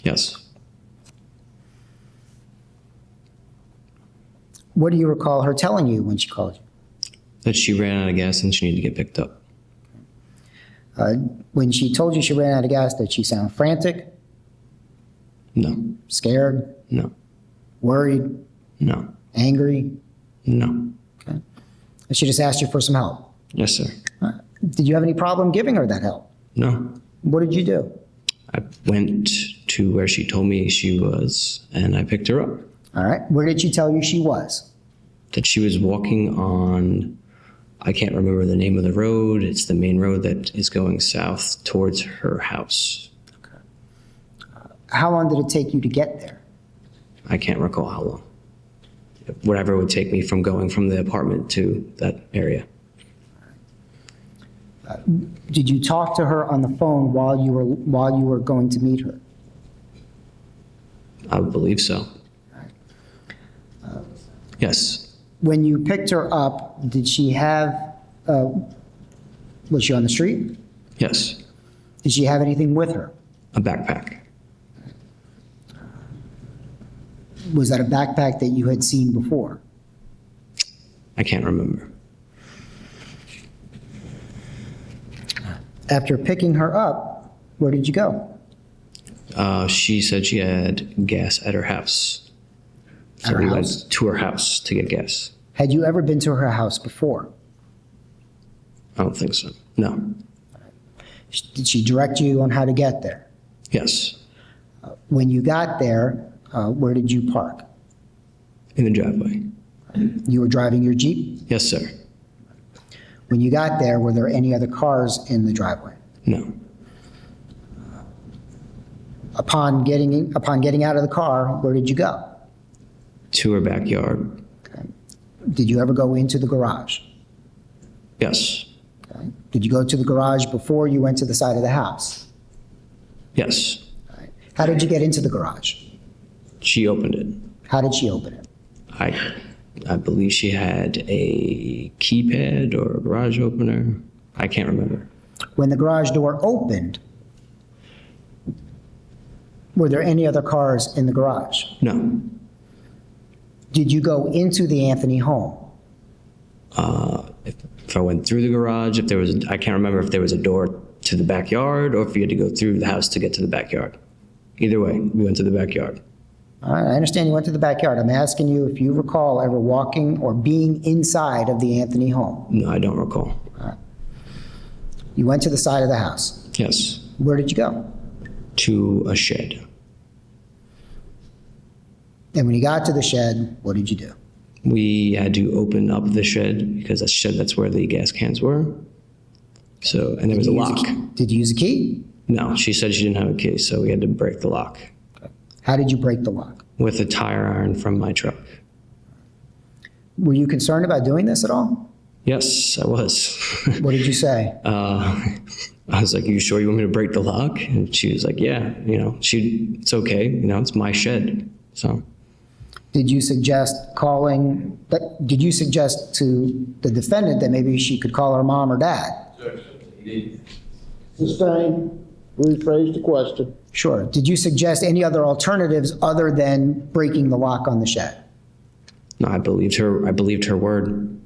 Yes. What do you recall her telling you when she called you? That she ran out of gas and she needed to get picked up. When she told you she ran out of gas, did she sound frantic, No. scared, No. worried, No. angry? No. Okay. And she just asked you for some help? Yes, sir. Did you have any problem giving her that help? No. What did you do? I went to where she told me she was and I picked her up. All right. Where did she tell you she was? That she was walking on, I can't remember the name of the road. It's the main road that is going south towards her house. How long did it take you to get there? I can't recall how long. Whatever it would take me from going from the apartment to that area. Did you talk to her on the phone while you were going to meet her? I would believe so. Yes. When you picked her up, did she have, was she on the street? Yes. Did she have anything with her? A backpack. Was that a backpack that you had seen before? I can't remember. After picking her up, where did you go? She said she had gas at her house. At So her we house? went to her house to get gas. Had you ever been to her house before? I don't think so. No. Did she direct you on how to get there? Yes. When you got there, where did you park? In the driveway. You were driving your Jeep? Yes, sir. When you got there, were there any other cars in the driveway? No. Upon getting out of the car, where did you go? To her backyard. Did you ever go into the garage? Yes. Did you go to the garage before you went to the side of the house? Yes. How did you get into the garage? She opened it. How did she open it? I believe she had a keypad or a garage opener. I can't remember. When the garage door opened, were there any other cars in the garage? No. Did you go into the Anthony home? If I went through the garage, if there was, I can't remember if there was a door to the backyard or if you had to go through the house to get to the backyard. Either way, we went to the backyard. All right, I understand you went to the backyard. I'm asking you if you recall ever walking or being inside of the Anthony home. No, I don't recall. You went to the side of the house. Yes. Where did you go? To a shed. And when you got to the shed, what did you do? We had to open up the shed because that's where the gas cans were. So, and there was a lock. Did you use a key? No, she said she didn't have a key, so we had to break the lock How did you break the lock? with a tire iron from my truck. Were you concerned about doing this at all? Yes, I was. What did you say? I was like, "You sure you want me to break the lock?" And she was like, "Yeah, it's okay. It's my shed." So Did you suggest did you suggest to the defendant that maybe she could call her mom or dad? Sustained. Rephrase the question. Sure. Did you suggest any other alternatives other than breaking the lock on the shed? No, I believed her word.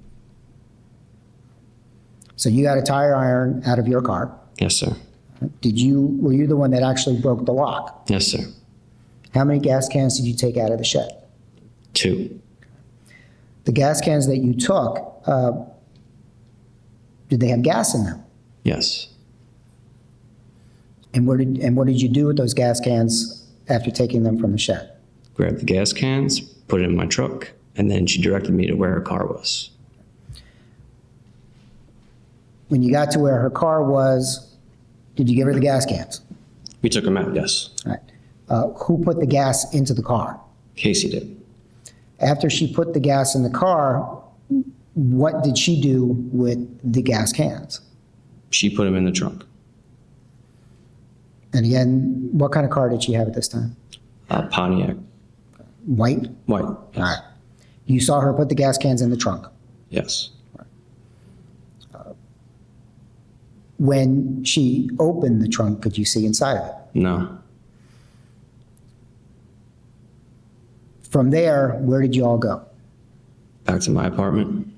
So you got a tire iron out of your car. Yes, sir. Were you the one that actually broke the lock? Yes, sir. How many gas cans did you take out of the shed? 2. The gas cans that you took, did they have gas in them? Yes. And what did you do with those gas cans after taking them from the shed? Grabbed the gas cans, put it in my truck, and then she directed me to where her car was. When you got to where her car was, did you give her the gas cans? We took them out, yes. All right. Who put the gas into the car? Casey did. After she put the gas in the car, what did she do with the gas cans? She put them in the trunk. And again, what kind of car did she have at this time? Pontiac. White? White. All right. You saw her put the gas cans in the trunk. Yes. When she opened the trunk, could you see inside of it? No. From there, where did you all go? Back to my apartment.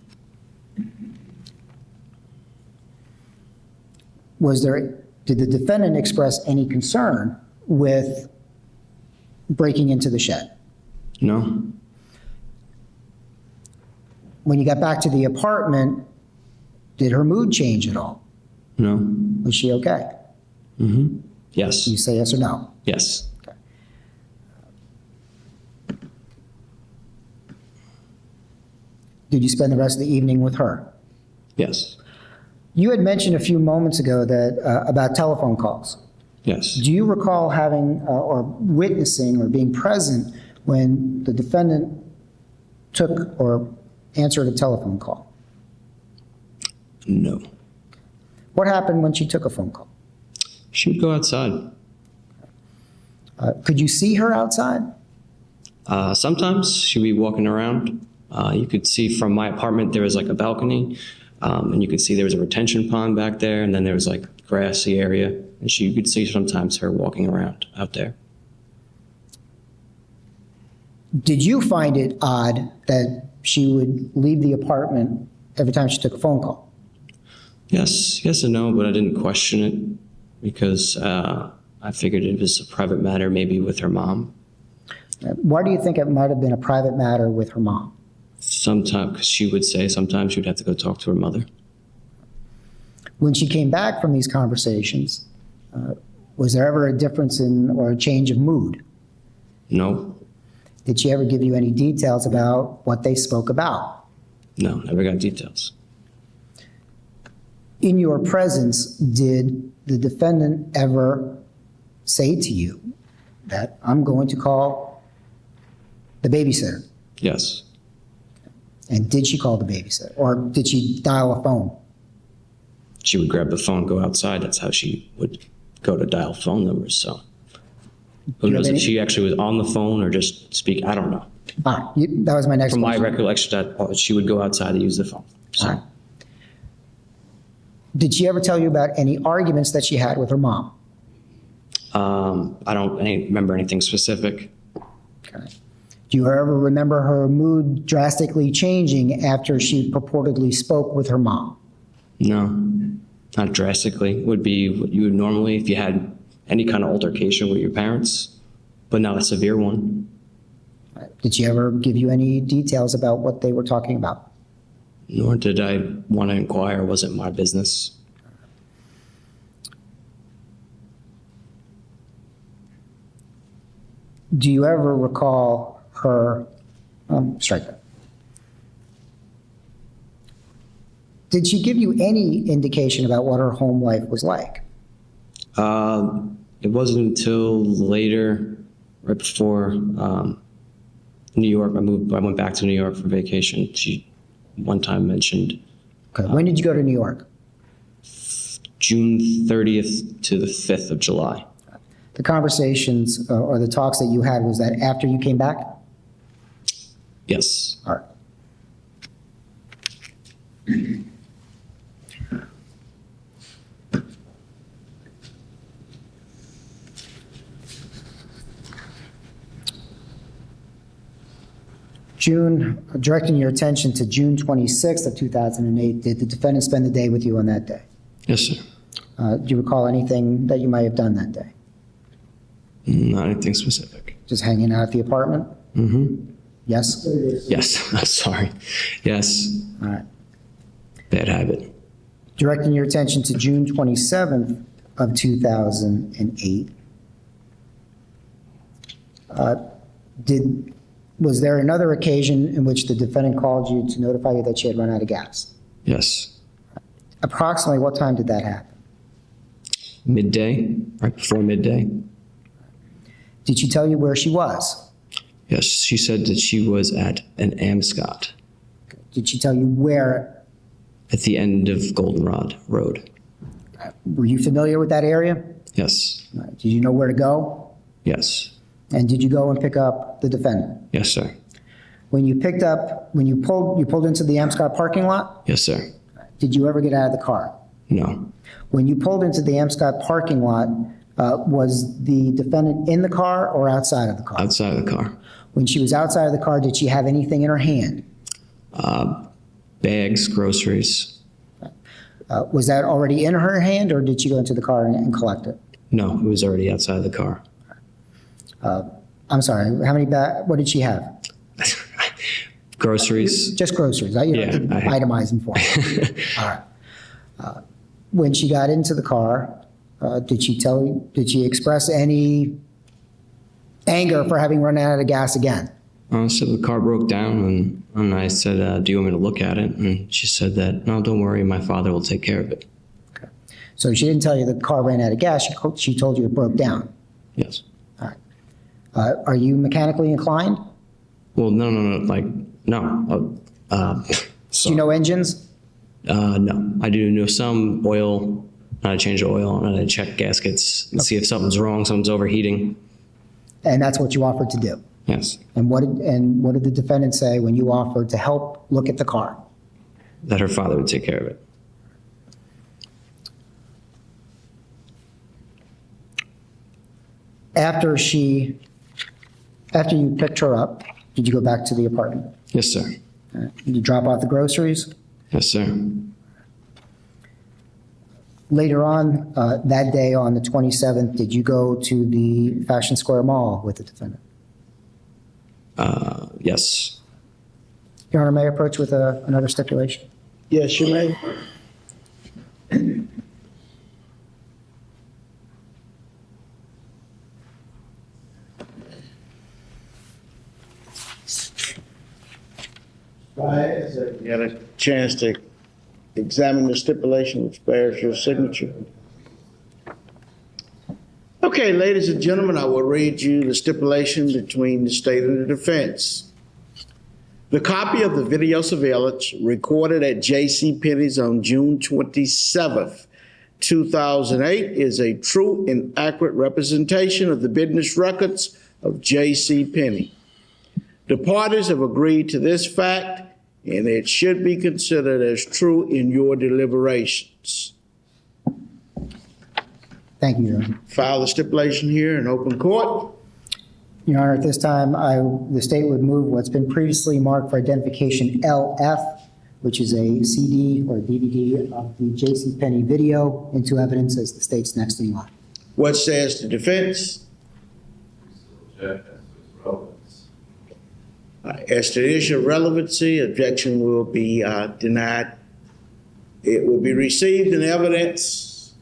Did the defendant express any concern with breaking into the shed? No. When you got back to the apartment, did her mood change at all? No. Was she okay? Mm-hmm. Yes. You say yes or no? Yes. Did you spend the rest of the evening with her? Yes. You had mentioned a few moments ago that about telephone calls. Yes. Do you recall having or witnessing or being present when the defendant took or answered a telephone call? No. What happened when she took a phone call? She would go outside. Could you see her outside? Sometimes she'd be walking around. You could see from my apartment, there was like a balcony, and you could see there was a retention pond back there, and then there was like grassy area, and you could see sometimes her walking around out there. Did you find it odd that she would leave the apartment every time she took a phone call? Yes and no, but I didn't question it because I figured it was a private matter, maybe with her mom. Why do you think it might have been a private matter with her mom? Sometimes, because she would say sometimes she would have to go talk to her mother. When she came back from these conversations, was there ever a difference in or a change of mood? No. Did she ever give you any details about what they spoke about? No, never got details. In your presence, did the defendant ever say to you that I'm going to call the babysitter? Yes. And did she call the babysitter? Or did she dial a phone? She would grab the phone, go outside. That's how she would go to dial phone numbers. So who knows if she actually was on the phone or just speak? I don't know. That was my next From my question. recollection, that she would go outside to use the phone. So. All right. Did she ever tell you about any arguments that she had with her mom? I don't remember anything specific. Okay. Do you ever remember her mood drastically changing after she purportedly spoke with her mom? No, not drastically. It would be what you would normally if you had any kind of altercation with your parents, but not a severe one. Did she ever give you any details about what they were talking about? Nor did I want to inquire. It wasn't my business. Do you ever recall her, strike that. Did she give you any indication about what her home life was like? It wasn't until later, right before New York, I went back to New York for vacation. She one time mentioned. Okay. When did you go to New York? June 30th to the 5th of July. The conversations or the talks that you had, was that after you came back? Yes. All right. Directing your attention to June 26th of 2008, did the defendant spend the day with you on that day? Yes, sir. Do you recall anything that you might have done that day? Not anything specific. Just hanging out at the apartment? Mm-hmm. Yes? Yes. I'm sorry. Yes. All right. Bad habit. Directing your attention to June 27th of 2008, was there another occasion in which the defendant called you to notify you that she had run out of gas? Yes. Approximately what time did that happen? Midday, right before midday. Did she tell you where she was? Yes, she said that she was at an Amscot Did she tell you where? at the end of Goldenrod Road. Were you familiar with that area? Yes. Did you know where to go? Yes. And did you go and pick up the defendant? Yes, sir. When you pulled into the Amscot parking lot, Yes, sir. did you ever get out of the car? No. When you pulled into the Amscot parking lot, was the defendant in the car or outside of the car? Outside of the car. When she was outside of the car, did she have anything in her hand? Bags, groceries. Was that already in her hand, or did she go into the car and collect it? No, it was already outside of the car. I'm sorry, what did she have? Groceries. Just groceries, you Yeah, don't have to itemize them for me. All right. When she got into the car, did she express any anger for having run out of gas again? So the car broke down, and I said, do you want me to look at it? And she said that, no, don't worry, my father will take care of it. Okay. So she didn't tell you the car ran out of gas, she told you it broke down. Yes. All right. Are you mechanically inclined? Well, no. Do you know engines? No. I do know some oil, how to change the oil, and how to check gaskets and see if something's wrong, something's overheating. And that's what you offered to do? Yes. And what did the defendant say when you offered to help look at the car? That her father would take care of it. After you picked her up, did you go back to the apartment? Yes, sir. Did you drop off the groceries? Yes, sir. Later on, that day on the 27th, did you go to the Fashion Square Mall with the defendant? Yes. Your Honor, may I approach with another stipulation? Yes, you may. Baez, you had a chance to examine the stipulation which bears your signature. Okay, ladies and gentlemen, I will read you the stipulation between the state and the defense. The copy of the video surveillance recorded at J.C. Penney's on June 27th, 2008 is a true and accurate representation of the business records of J.C. Penney. The parties have agreed to this fact, and it should be considered as true in your deliberations. Thank you, Your Honor. File the stipulation here in open court. Your Honor, at this time, the state would move what's been previously marked for identification LF, which is a CD or DVD of the J.C. Penney video, into evidence as the state's next in line. What says the defense? As to the issue of relevancy, objection will be denied. It will be received in evidence.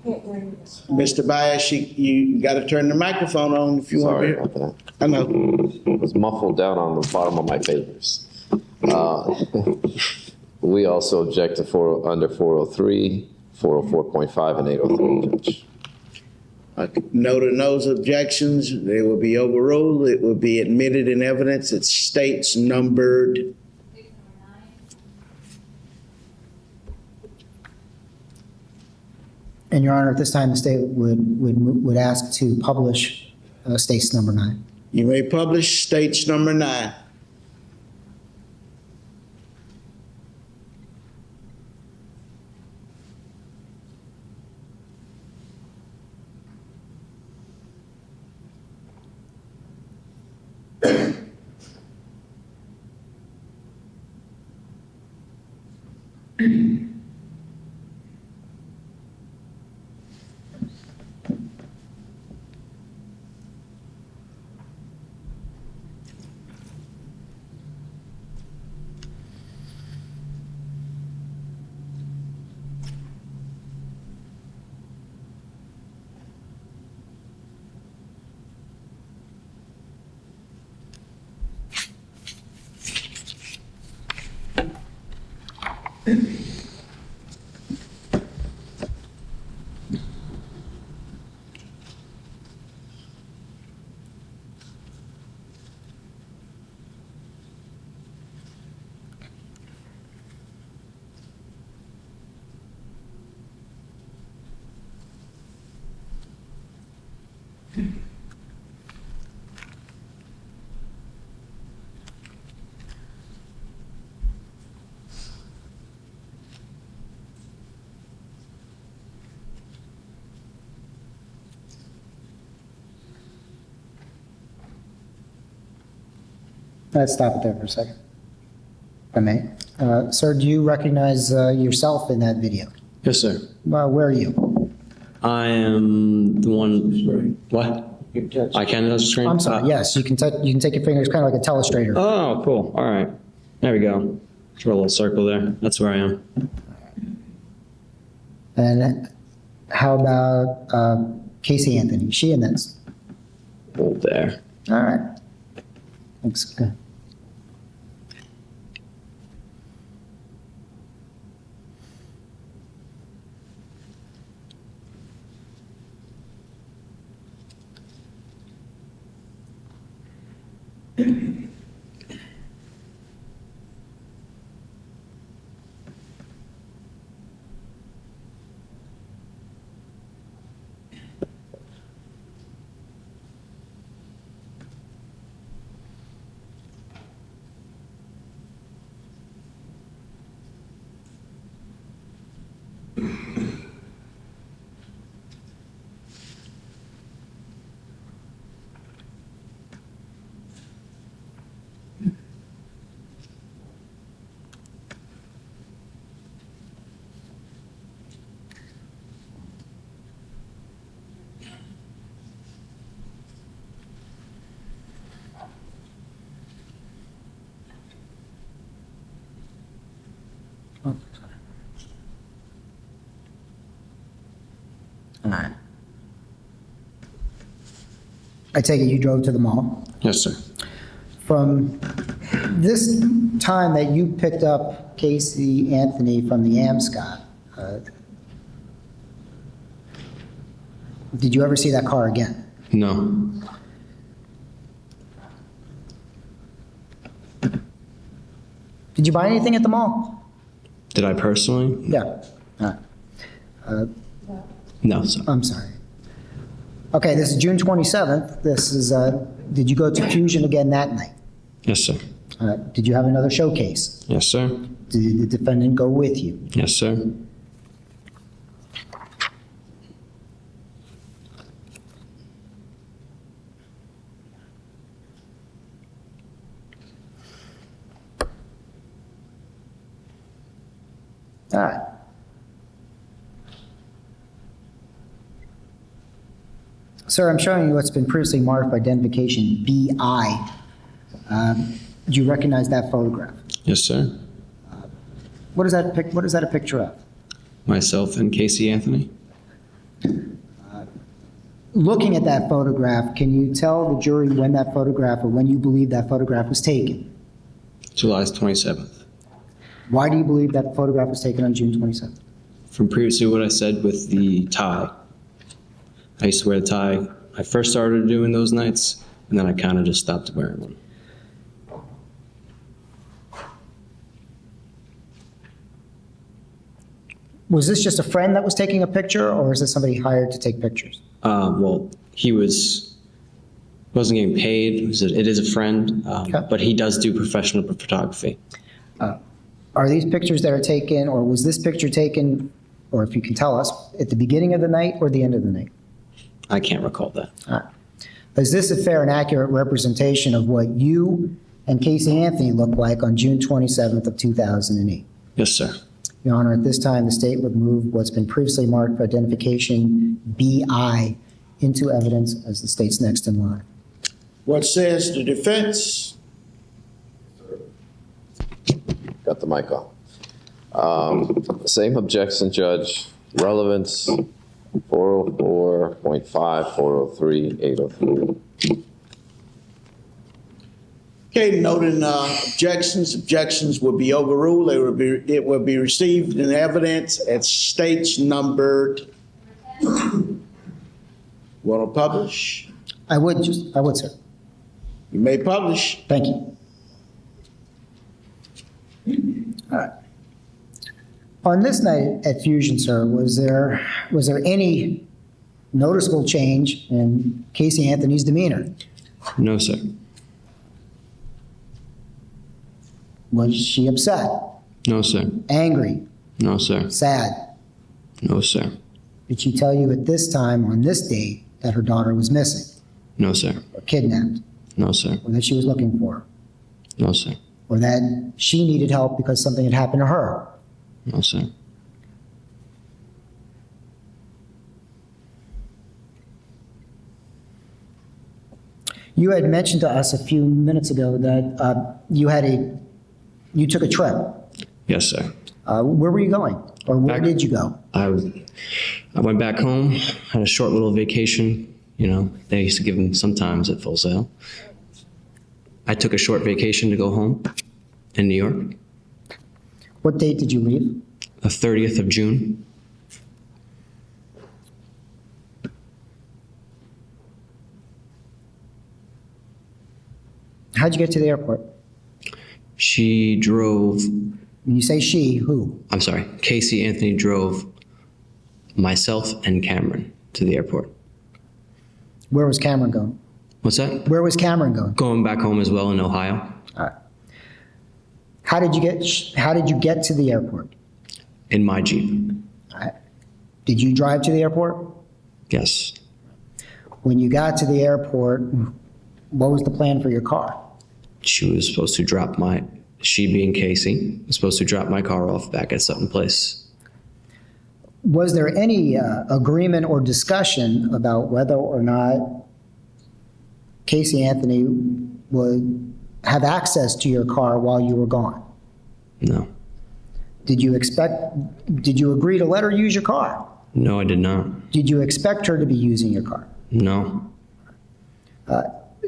Mr. Baez, you got to turn the microphone on if you want Sorry to. about that. I know. It was muffled down on the bottom of my fingers. We also object to under 403, 404.5, and 803, Judge. No to those objections. They will be overruled. It will be admitted in evidence. It states numbered. And Your Honor, at this time, the state would ask to publish state's number 9. You may publish states number 9. Let's stop it there for a second, if I may. Sir, do you recognize yourself in that video? Yes, sir. Where are you? I am the one. What? I can touch the screen. I'm sorry. Yes, you can take your fingers, kind of like a telestrator. Oh, cool. All right. There we go. Draw a little circle there. That's where I am. And how about Caylee Anthony? Is she in this? Hold there. All right. Looks good. Oh, sorry. All right. I take it you drove to the mall. Yes, sir. From this time that you picked up Caylee Anthony from the Amscot, did you ever see that car again? No. Did you buy anything at the mall? Did I personally? Yeah. All right. No, sir. I'm sorry. Okay, this is June 27th. This is, did you go to Fusion again that night? Yes, sir. Did you have another showcase? Yes, sir. Did the defendant go with you? Yes, sir. All right. Sir, I'm showing you what's been previously marked by identification BI. Do you recognize that photograph? Yes, sir. What is that a picture of? Myself and Caylee Anthony. Looking at that photograph, can you tell the jury when that photograph or when you believe that photograph was taken? July 27th. Why do you believe that photograph was taken on June 27th? From previously what I said with the tie. I used to wear the tie. I first started doing those nights, and then I kind of just stopped wearing one. Was this just a friend that was taking a picture, or is this somebody hired to take pictures? Well, he was Wasn't getting paid. It is a friend, Okay. but he does do professional photography. Are these pictures that are taken, or was this picture taken, or if you can tell us, at the beginning of the night or the end of the night? I can't recall that. Is this a fair and accurate representation of what you and Caylee Anthony looked like on June 27th of 2008? Yes, sir. Your Honor, at this time, the state would move what's been previously marked for identification BI into evidence as the state's next in line. What says the defense? Got the mic on. Same objection, Judge. Relevance, 404.5, 403, 803. Okay, noting objections will be overruled. It will be received in evidence at states numbered. Want to publish? I would, sir. You may publish. Thank you. All right. On this night at Fusion, sir, was there any noticeable change in Caylee Anthony's demeanor? No, sir. Was she upset, No, sir. angry, No, sir. sad? No, sir. Did she tell you at this time, on this date, that her daughter was missing No, sir. or kidnapped, No, sir. or that she was looking for her, No, sir. or that she needed help because something had happened to her? No, sir. You had mentioned to us a few minutes ago that you took a trip. Yes, sir. Where were you going, or where Back- did you go? I went back home, had a short little vacation. You know, they used to give them sometimes at Full Sail. I took a short vacation to go home in New York, What date did you leave? the 30th of June. How'd you get to the airport? She drove, When you say she, who? I'm sorry, Caylee Anthony drove myself and Cameron to the airport. Where was Cameron going? What's that? Where was Cameron going? Going back home as well in Ohio. How did you get to the airport? In my Jeep. Did you drive to the airport? Yes. When you got to the airport, what was the plan for your car? She was supposed to drop she being Casey, was supposed to drop my car off back at Sutton Place. Was there any agreement or discussion about whether or not Caylee Anthony would have access to your car while you were gone? No. Did you agree to let her use your car? No, I did not. Did you expect her to be using your car? No.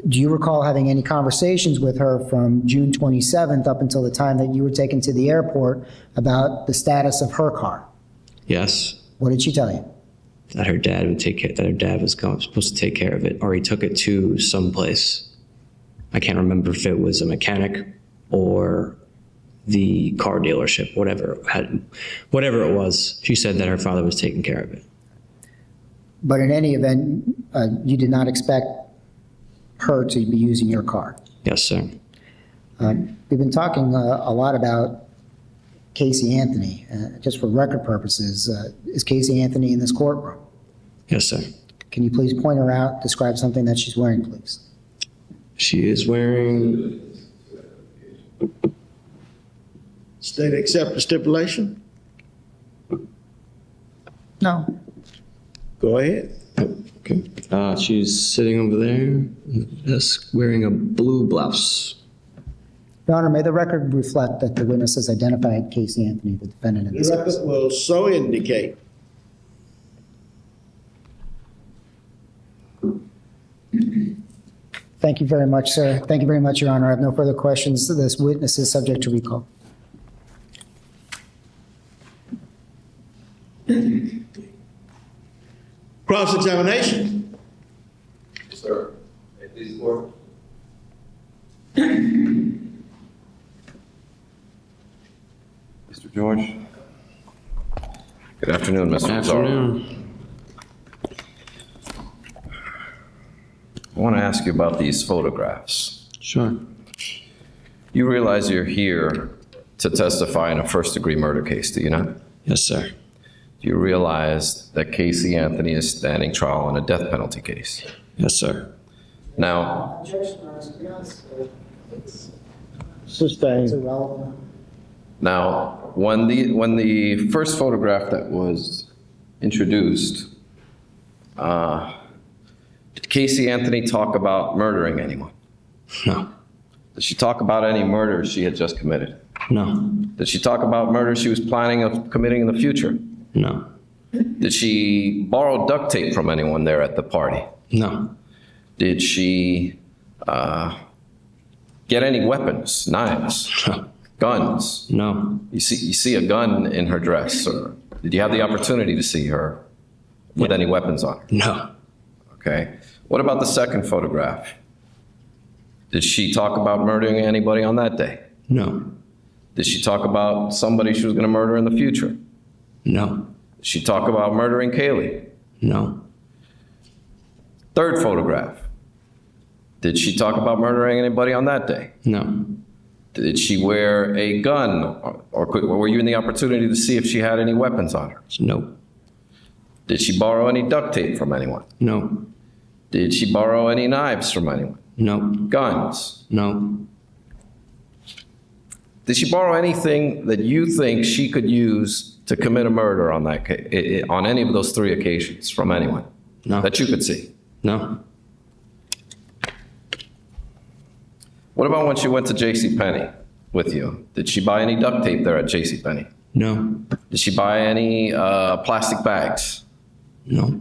Do you recall having any conversations with her from June 27th up until the time that you were taken to the airport about the status of her car? Yes. What did she tell you? That her dad was supposed to take care of it, or he took it to some place. I can't remember if it was a mechanic or the car dealership, whatever it was. She said that her father was taking care of it. But in any event, you did not expect her to be using your car. Yes, sir. We've been talking a lot about Caylee Anthony. Just for record purposes, is Caylee Anthony in this courtroom? Yes, sir. Can you please point her out, describe something that she's wearing, please? She is wearing, State accept the stipulation? No. Go ahead. okay. She's sitting over there, just wearing a blue blouse. Your Honor, may the record reflect that the witness has identified Caylee Anthony, the defendant in this The case. record will so indicate. Thank you very much, sir. Thank you very much, Your Honor. I have no further questions. This witness is subject to recall. Cross-examination. Yes, sir. May it please the court. Mr. George. Good afternoon, Mr. Lazzaro. Afternoon. want to ask you about these photographs. Sure. You realize you're here to testify in a first-degree murder case, do you not? Yes, sir. Do you realize that Caylee Anthony is standing trial on a death penalty case? Yes, sir. Now, Sustained. irrelevant. Now, when the first photograph that was introduced, did Caylee Anthony talk about murdering anyone? No. Did she talk about any murders she had just committed? No. Did she talk about murders she was planning of committing in the future? No. Did she borrow duct tape from anyone there at the party? No. Did she get any weapons, knives, No. guns? No. You see a gun in her dress, or did you have the opportunity to see her with any weapons on her? No. Okay. What about the second photograph? Did she talk about murdering anybody on that day? No. Did she talk about somebody she was going to murder in the future? No. Did she talk about murdering Caylee? No. Third photograph. Did she talk about murdering anybody on that day? No. Did she wear a gun, or were you in the opportunity to see if she had any weapons on her? No. Did she borrow any duct tape from anyone? No. Did she borrow any knives from anyone? No. Guns? No. Did she borrow anything that you think she could use to commit a murder on on any of those three occasions from anyone No. that you could see? No. What about when she went to JCPenney with you? Did she buy any duct tape there at JCPenney? No. Did she buy any plastic bags? No.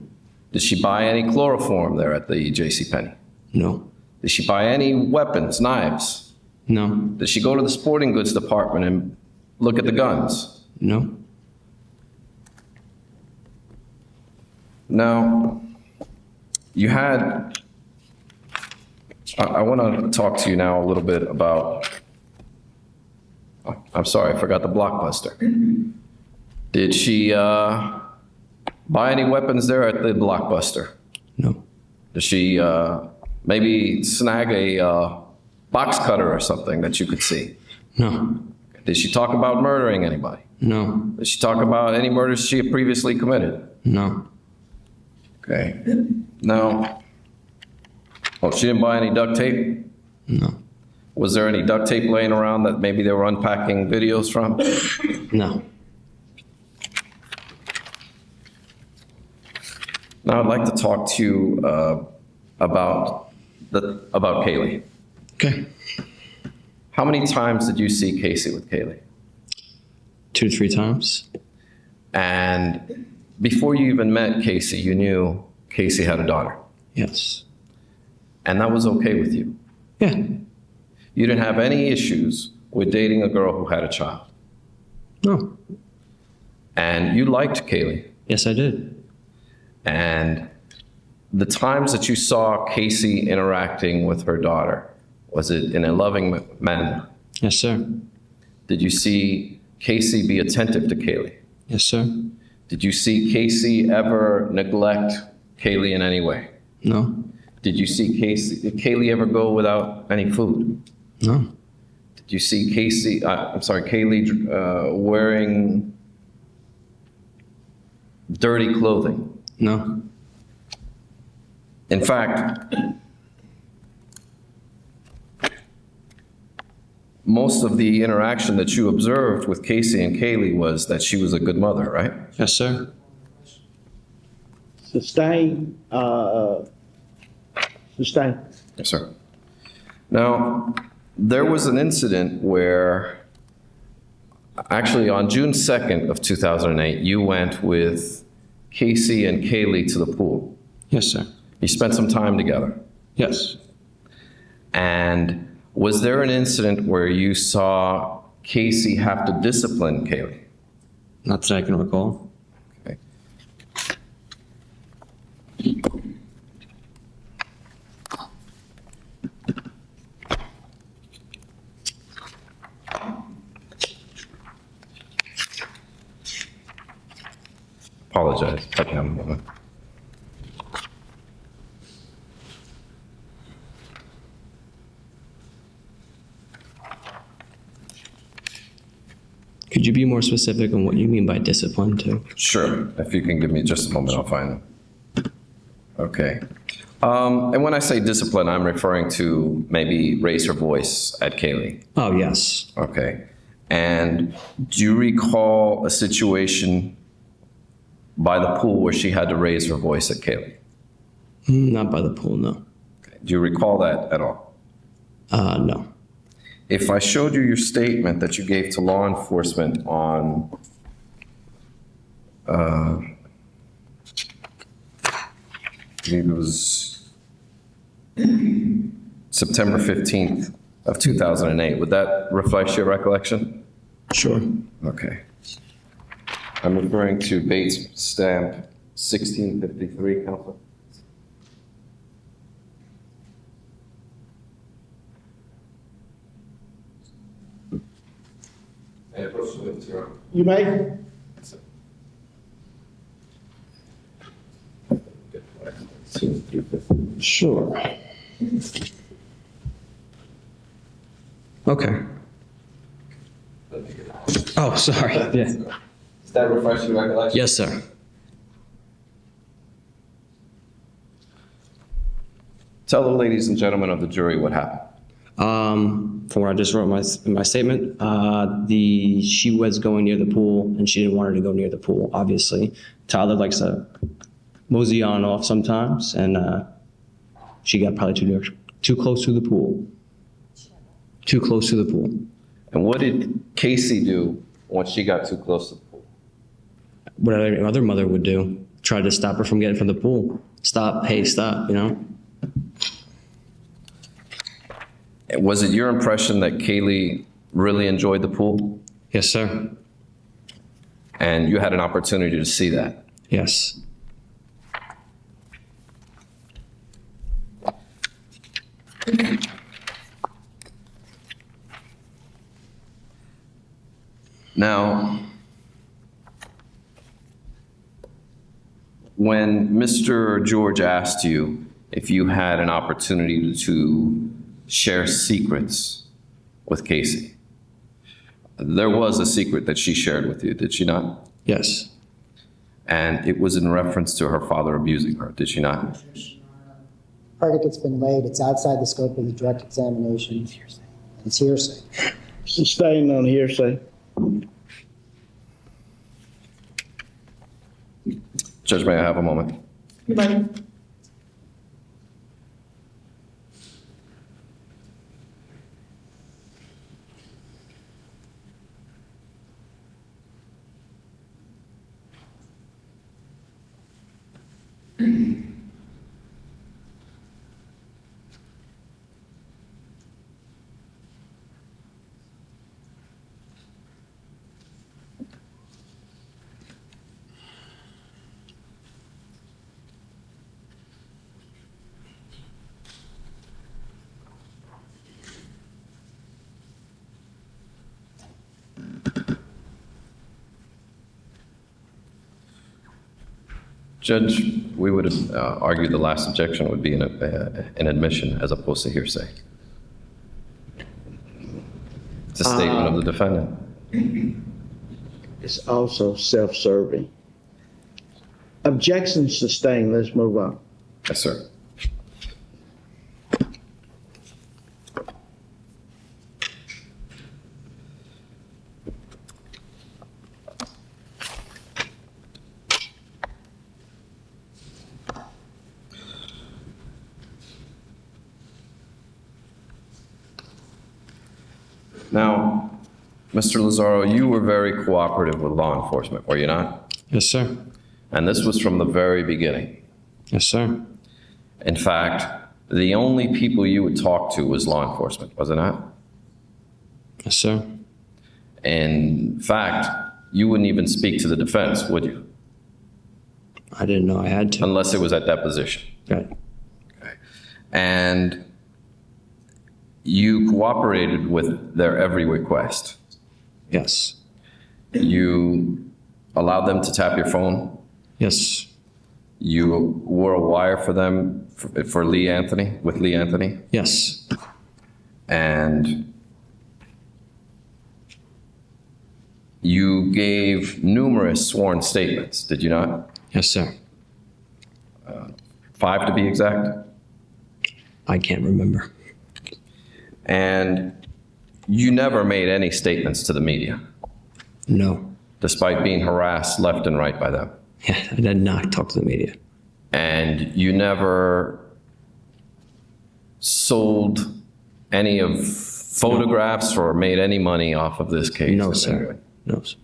Did she buy any chloroform there at the JCPenney? No. Did she buy any weapons, knives? No. Did she go to the sporting goods department and look at the guns? No. Now, you had, I want to talk to you now a little bit about, I'm sorry, I forgot the Blockbuster. Did she buy any weapons there at the Blockbuster? No. Did she maybe snag a box cutter or something that you could see? No. Did she talk about murdering anybody? No. Did she talk about any murders she had previously committed? No. Okay. No. Oh, she didn't buy any duct tape? No. Was there any duct tape laying around that maybe they were unpacking videos from? No. Now I'd like to talk to you about Caylee. Okay. How many times did you see Casey with Caylee? 2 to 3 times. And before you even met Casey, you knew Casey had a daughter. Yes. And that was okay with you. Yeah. You didn't have any issues with dating a girl who had a child. No. And you liked Caylee. Yes, I did. And the times that you saw Casey interacting with her daughter, was it in a loving manner? Yes, sir. Did you see Casey be attentive to Caylee? Yes, sir. Did you see Casey ever neglect Caylee in any way? No. Did Caylee ever go without any food? No. Did you see Caylee wearing dirty clothing? No. In fact, most of the interaction that you observed with Casey and Caylee was that she was a good mother, right? Yes, sir. Sustained. Sustained. Yes, sir. Now, there was an incident where, actually on June 2nd of 2008, you went with Casey and Caylee to the pool. Yes, sir. You spent some time together. Yes. And was there an incident where you saw Casey have to discipline Caylee? Not that I can recall. Okay. Apologize. I can have a moment. Could you be more specific on what you mean by discipline too? Sure. If you can give me just a moment, I'll find them. Okay. And when I say discipline, I'm referring to maybe raise her voice at Caylee. Oh, yes. Okay. And do you recall a situation by the pool where she had to raise her voice at Caylee? Not by the pool, no. Okay. Do you recall that at all? No. If I showed you your statement that you gave to law enforcement on I believe it was September 15th of 2008, would that reflect your recollection? Sure. Okay. I'm referring to Bates stamp 1653, Counselor. You may. Sure. Okay. Oh, sorry. Yeah. Does that refresh your recollection? Yes, sir. Tell the ladies and gentlemen of the jury what happened. From what I just wrote in my statement, she was going near the pool and she didn't want her to go near the pool, obviously. Toddler likes to mosey on off sometimes, and she got probably too close to the pool. Too close to the pool. And what did Casey do once she got too close to the pool? What every other mother would do, try to stop her from getting from the pool. Stop, hey, stop, you know? Was it your impression that Caylee really enjoyed the pool? Yes, sir. And you had an opportunity to see that? Yes. Now, when Mr. George asked you if you had an opportunity to share secrets with Casey, there was a secret that she shared with you, did she not? Yes. And it was in reference to her father abusing her, did she not? Predicate's been laid. It's outside the scope of the direct examination. It's hearsay. Sustained on hearsay. Judge, may I have a moment? You may. Judge, we would have argued the last objection would be an admission as opposed to hearsay. It's a statement of the defendant. It's also self-serving. Objection sustained. Let's move on. Yes, sir. Now, Mr. Lazzaro, you were very cooperative with law enforcement, were you not? Yes, sir. And this was from the very beginning. Yes, sir. In fact, the only people you would talk to was law enforcement, was it not? Yes, sir. In fact, you wouldn't even speak to the defense, would you? I didn't know I had to. Unless it was at deposition. Right. Okay. And you cooperated with their every request. Yes. You allowed them to tap your phone. Yes. You wore a wire for them for Lee Anthony, with Lee Anthony. Yes. And you gave numerous sworn statements, did you not? Yes, sir. 5 to be exact. I can't remember. And you never made any statements to the media, No. despite being harassed left and right by them. Yeah, I did not talk to the media. And you never sold any of photographs or made any money off of this case? No, sir. No, sir.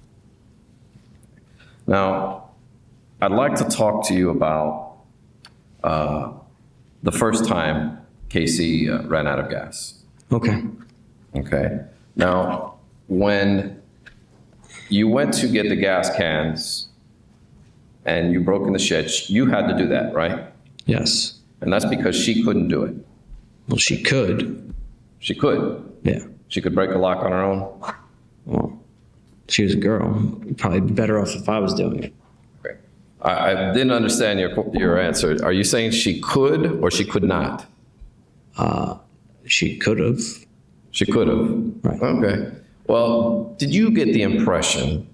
Now, I'd like to talk to you about the first time Casey ran out of gas. Okay. Okay. Now, when you went to get the gas cans and you broke in the shed, you had to do that, right? Yes. And that's because she couldn't do it. Well, she could. She could. Yeah. She could break a lock on her own. Well, she was a girl. Probably better off if I was doing it. Okay. I didn't understand your answer. Are you saying she could or she could not? She could have. She could have. Right. Okay. Well, did you get the impression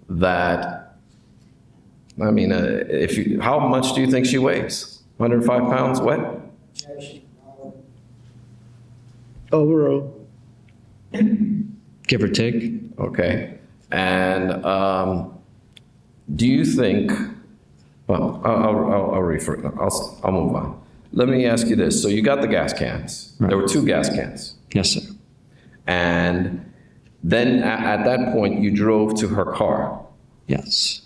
that, I mean, how much do you think she weighs? 105 pounds wet? Overall, Give or take. Okay. And do you think, well, I'll move on. Let me ask you this. So you got the gas cans. Right. There were 2 gas cans. Yes, sir. And then at that point, you drove to her car. Yes.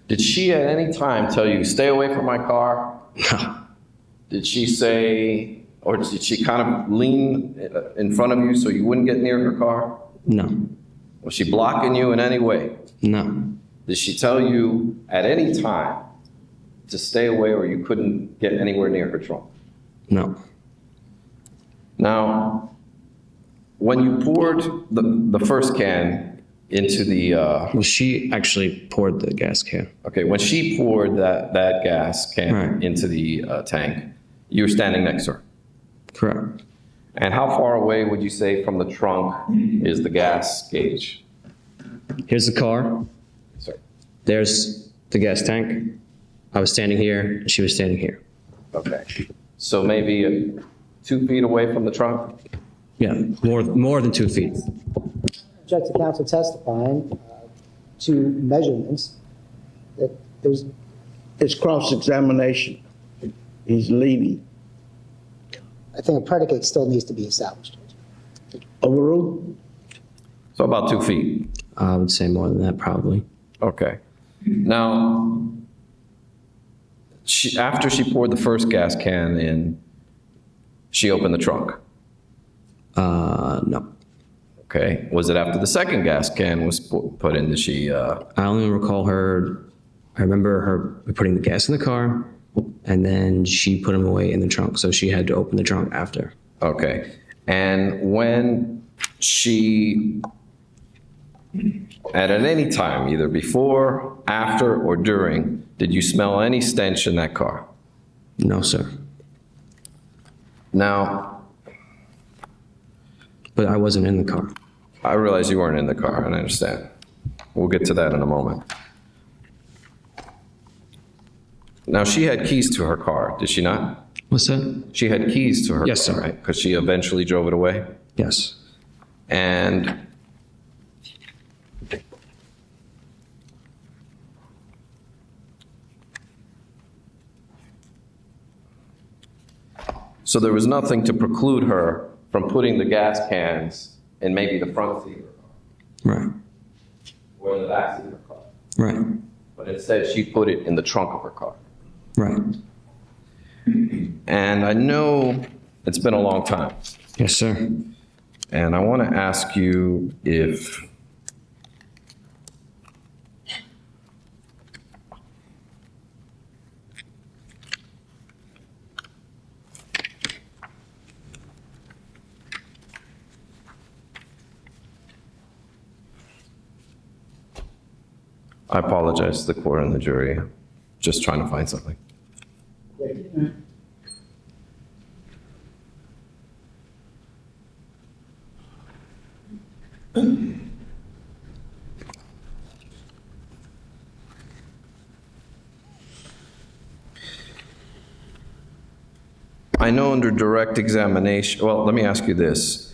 Did she at any time tell you, stay away from my car? No. Did she say, or did she kind of lean in front of you so you wouldn't get near her car? No. Was she blocking you in any way? No. Did she tell you at any time to stay away or you couldn't get anywhere near her trunk? No. Now, when you poured the first can into the, Well, she actually poured the gas can. okay, when she poured that gas can Right. into the tank, you were standing next to her. Correct. And how far away would you say from the trunk is the gas gauge? Here's the car. Sir. There's the gas tank. I was standing here. She was standing here. Okay. So maybe 2 feet away from the trunk? Yeah, more than 2 feet. Object to counsel testifying to measurements that there's it's cross-examination. He's leading. I think a predicate still needs to be established. Overruled? So about 2 feet. I would say more than that, probably. Okay. Now, after she poured the first gas can in, she opened the trunk. No. Okay. Was it after the second gas can was put in that she? I only recall her. I remember her putting the gas in the car, and then she put them away in the trunk. So she had to open the trunk after. Okay. And when she, at any time, either before, after, or during, did you smell any stench in that car? No, sir. Now, But I wasn't in the car. I realize you weren't in the car, and I understand. We'll get to that in a moment. Now, she had keys to her car, did she not? What's that? She had keys to her Yes, car, sir. right? Because she eventually drove it away. Yes. And so there was nothing to preclude her from putting the gas cans in maybe the front seat of her car Right. or in the back seat of her car. Right. But instead, she put it in the trunk of her car. Right. And I know it's been a long time. Yes, sir. And I want to ask you if I apologize to the court and the jury. Just trying to find something. I know under direct examination, well, let me ask you this.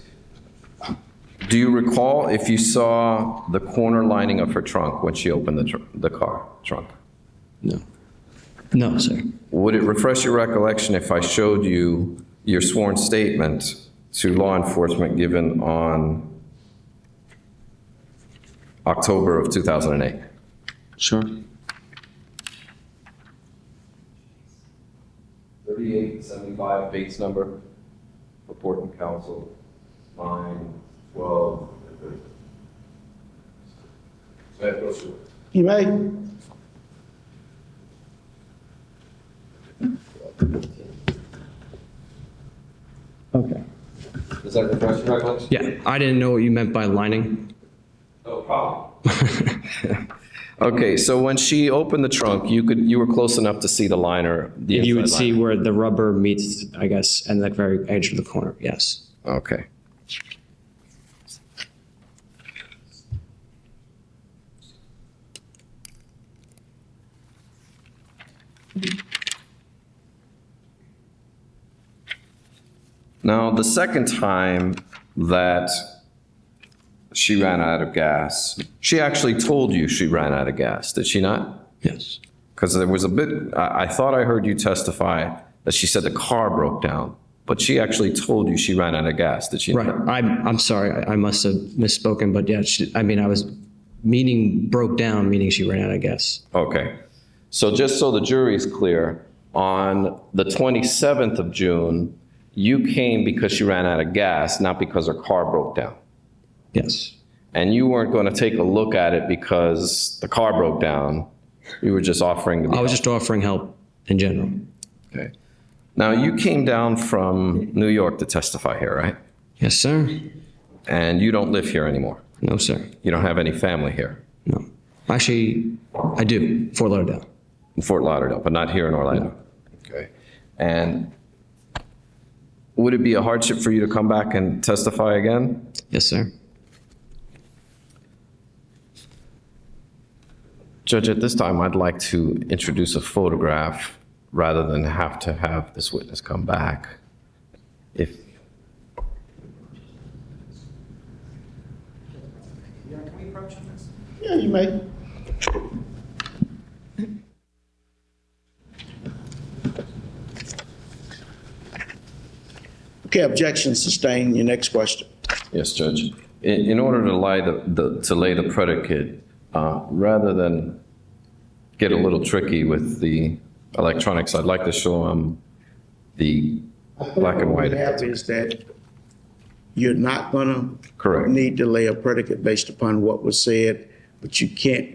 Do you recall if you saw the corner lining of her trunk when she opened the car trunk? No. No, sir. Would it refresh your recollection if I showed you your sworn statement to law enforcement given on October of 2008? Sure. 3875 Bates number, report from counsel, line 12. You may. Okay. Does that refresh your recollection? Yeah, I didn't know what you meant by lining. No problem. Okay, so when she opened the trunk, you were close enough to see the liner. The You would inside see liner. where the rubber meets, I guess, and the very edge of the corner, yes. Okay. Now, the second time that she ran out of gas, she actually told you she ran out of gas, did she not? Yes. Because there was a bit, I thought I heard you testify that she said the car broke down, but she actually told you she ran out of gas, did she Right. not? I'm sorry. I must have misspoken, but yeah, I was meaning broke down, meaning she ran out of gas. Okay. So just so the jury is clear, on the 27th of June, you came because she ran out of gas, not because her car broke down. Yes. And you weren't going to take a look at it because the car broke down. You were just offering to be I was just offering help in general. Okay. Now, you came down from New York to testify here, right? Yes, sir. And you don't live here anymore. No, sir. You don't have any family here No. Actually, I do. Fort Lauderdale. in Fort Lauderdale, but not here in Orlando. Okay. And would it be a hardship for you to come back and testify again? Yes, sir. Judge, at this time, I'd like to introduce a photograph rather than have to have this witness come back. If Yeah, you may. Okay, objection sustained. Your next question. Yes, Judge. In order to lay the predicate, rather than get a little tricky with the electronics, I'd like to show them the black and white. What we have is that you're not gonna Correct. need to lay a predicate based upon what was said, but you can't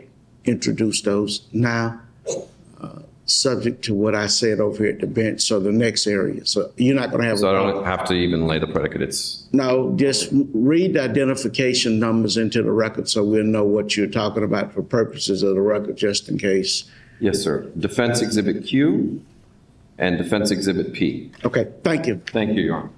introduce those now, subject to what I said over here at the bench, so the next area. So you're not gonna have. So I a don't have to even lay the predicate. It's No, just read the identification numbers into the record so we'll know what you're talking about for purposes of the record, just in case. yes, sir. Defense Exhibit Q and Defense Exhibit P. Okay, thank you. Thank you, Your Honor.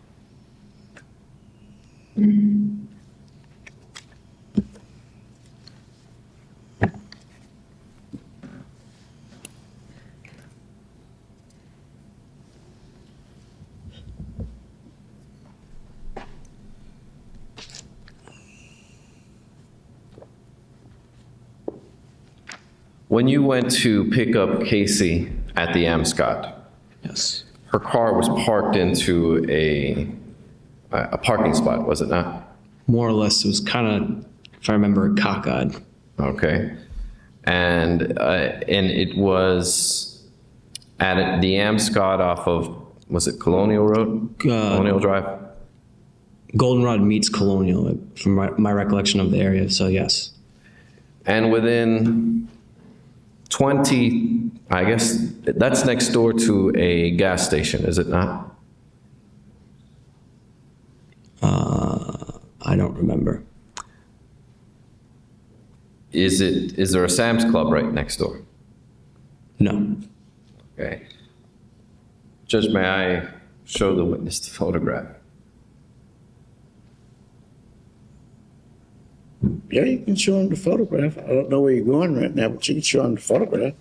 When you went to pick up Casey at the Amscot, Yes. her car was parked into a parking spot, was it not? More or less, it was kind of, if I remember, cockeyed. Okay. And it was at the Amscot off of, was it Colonial Road? Colonial Drive? Goldenrod meets Colonial, from my recollection of the area, so yes. And within 20, I guess, that's next door to a gas station, is it not? I don't remember. Is there a Sam's Club right next door? No. Okay. Judge, may I show the witness the photograph? Yeah, you can show him the photograph. I don't know where you're going right now, but you can show him the photograph.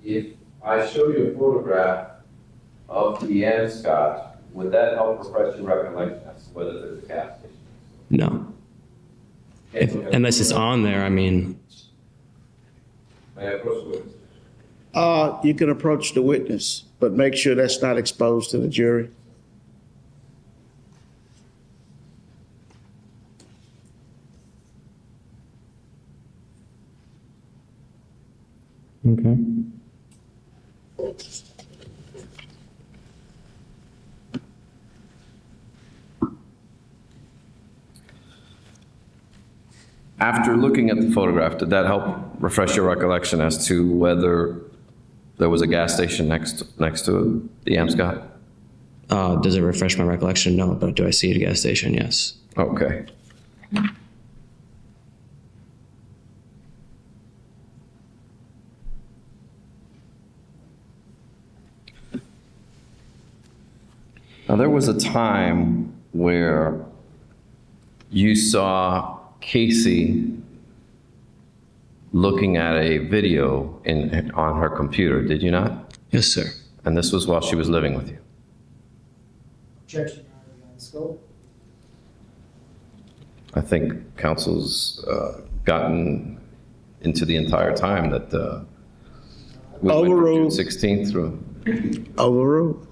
if I show you a photograph of the Scott, would that help refresh your recollection as to whether there's a gas station? No. Unless it's on there, I mean, May I approach the witness? You can approach the witness, but make sure that's not exposed to the jury. okay. After looking at the photograph, did that help refresh your recollection as to whether there was a gas station next to the Amscott? Does it refresh my recollection? No, but do I see it at a gas station? Yes. Okay. Now, there was a time where you saw Casey looking at a video on her computer, did you not? Yes, sir. And this was while she was living with you. Objection, Your Honor, on scope. I think counsel's gotten into the entire time that we went from June Overruled. 16th through. Overruled.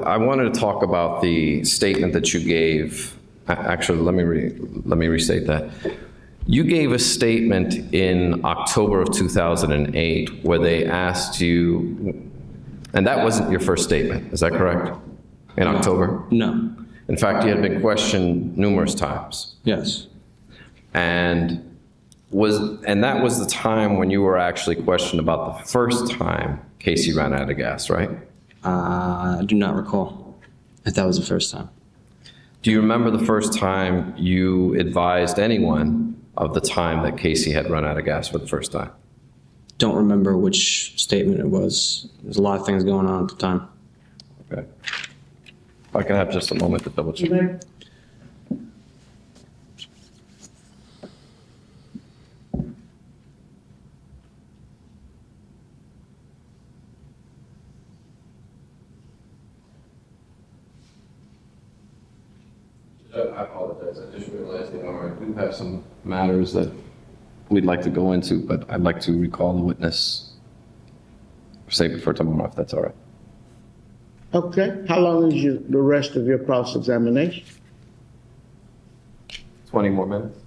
I wanted to talk about the statement that you gave. Actually, let me restate that. You gave a statement in October of 2008 where they asked you, and that wasn't your first statement, is that correct? In October? No. In fact, you had been questioned numerous times. Yes. And that was the time when you were actually questioned about the first time Casey ran out of gas, right? I do not recall if that was the first time. Do you remember the first time you advised anyone of the time that Casey had run out of gas for the first time? Don't remember which statement it was. There's a lot of things going on at the time. Okay. If I can have just a moment to double check. I apologize. I just realized that I do have some matters that we'd like to go into, but I'd like to recall the witness, save it for tomorrow, if that's all right. Okay. How long is the rest of your cross-examination? 20 more minutes.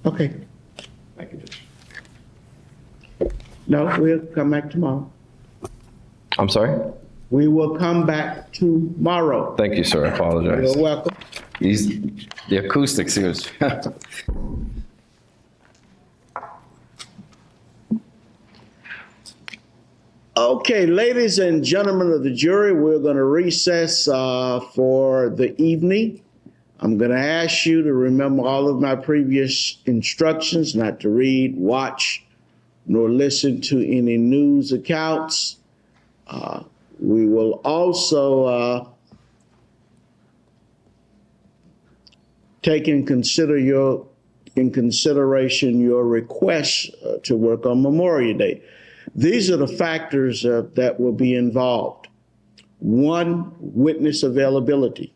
Okay. Thank you, Judge. No, we'll come back tomorrow. I'm sorry? We will come back tomorrow. Thank you, sir. I apologize. You're welcome. The acoustics here is. Okay, ladies and gentlemen of the jury, we're going to recess for the evening. I'm going to ask you to remember all of my previous instructions, not to read, watch, nor listen to any news accounts. We will also take in consideration your request to work on Memorial Day. These are the factors that will be involved. 1, witness availability.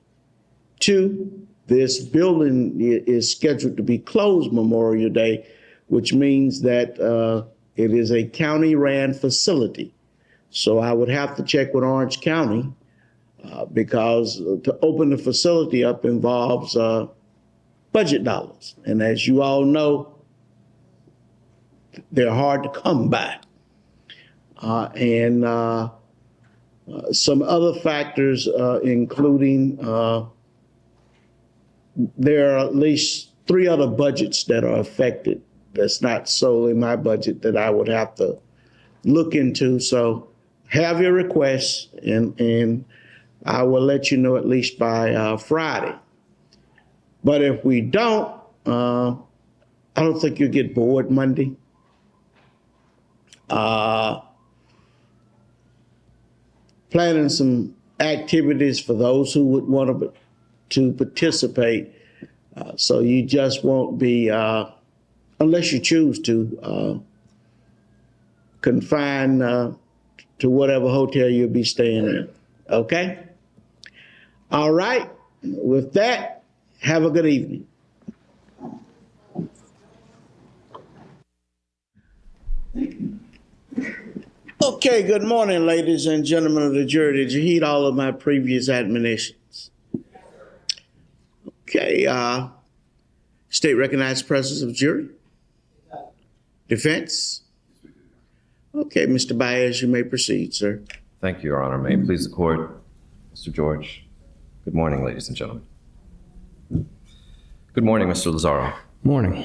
2, this building is scheduled to be closed Memorial Day, which means that it is a county-ran facility. So I would have to check with Orange County because to open the facility up involves budget dollars. And as you all know, they're hard to come by. And some other factors, including there are at least 3 other budgets that are affected. That's not solely my budget that I would have to look into. So have your requests, and I will let you know at least by Friday. But if we don't, I don't think you'll get bored Monday. Planning some activities for those who would want to participate. So you just won't be, unless you choose to, confined to whatever hotel you'll be staying in. Okay? All right. With that, have a good evening. Okay, good morning, ladies and gentlemen of the jury. Did you heed all of my previous admonitions? Okay, state recognized presence of jury. Defense? Okay, Mr. Baez, you may proceed, sir. Thank you, Your Honor. May it please the court, Mr. George. Good morning, ladies and gentlemen. Good morning, Mr. Lazzaro. Morning.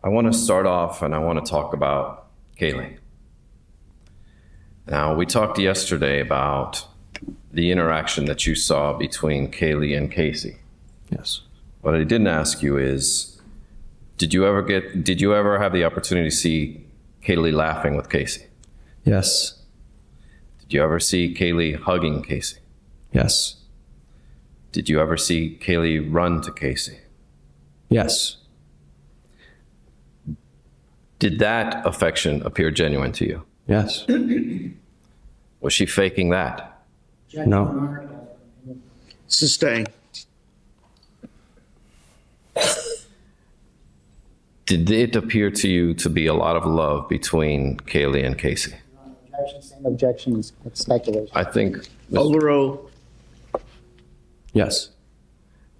I want to start off and I want to talk about Caylee. Now, we talked yesterday about the interaction that you saw between Caylee and Casey. Yes. What I didn't ask you is, did you ever have the opportunity to see Caylee laughing with Casey? Yes. Did you ever see Caylee hugging Casey? Yes. Did you ever see Caylee run to Casey? Yes. Did that affection appear genuine to you? Yes. Was she faking that? No. Sustain. Did it appear to you to be a lot of love between Caylee and Casey? Objection, same objection, it's speculation. I think, Overruled. Yes.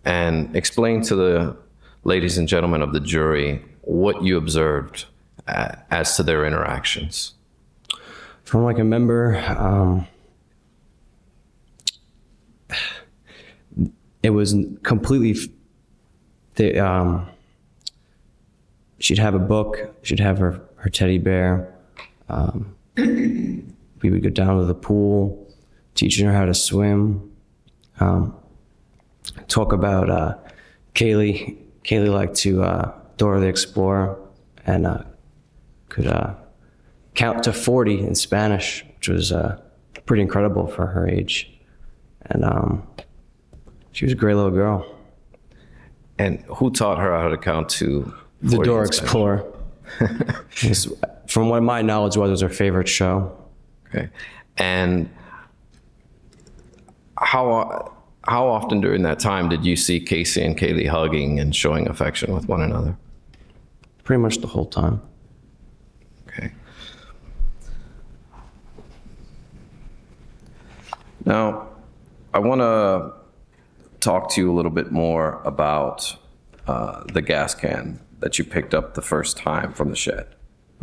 and explain to the ladies and gentlemen of the jury what you observed as to their interactions. From what I can remember, it was completely. She'd have a book. She'd have her teddy bear. We would go down to the pool, teaching her how to swim. Talk about Caylee. Caylee liked to Dora the Explorer and could count to 40 in Spanish, which was pretty incredible for her age. And she was a great little girl. And who taught her how to count to The 40 Dora in Spanish? Explorer. From what my knowledge was her favorite show. Okay. And how often during that time did you see Casey and Caylee hugging and showing affection with one another? Pretty much the whole time. Okay. Now, I want to talk to you a little bit more about the gas can that you picked up the first time from the shed.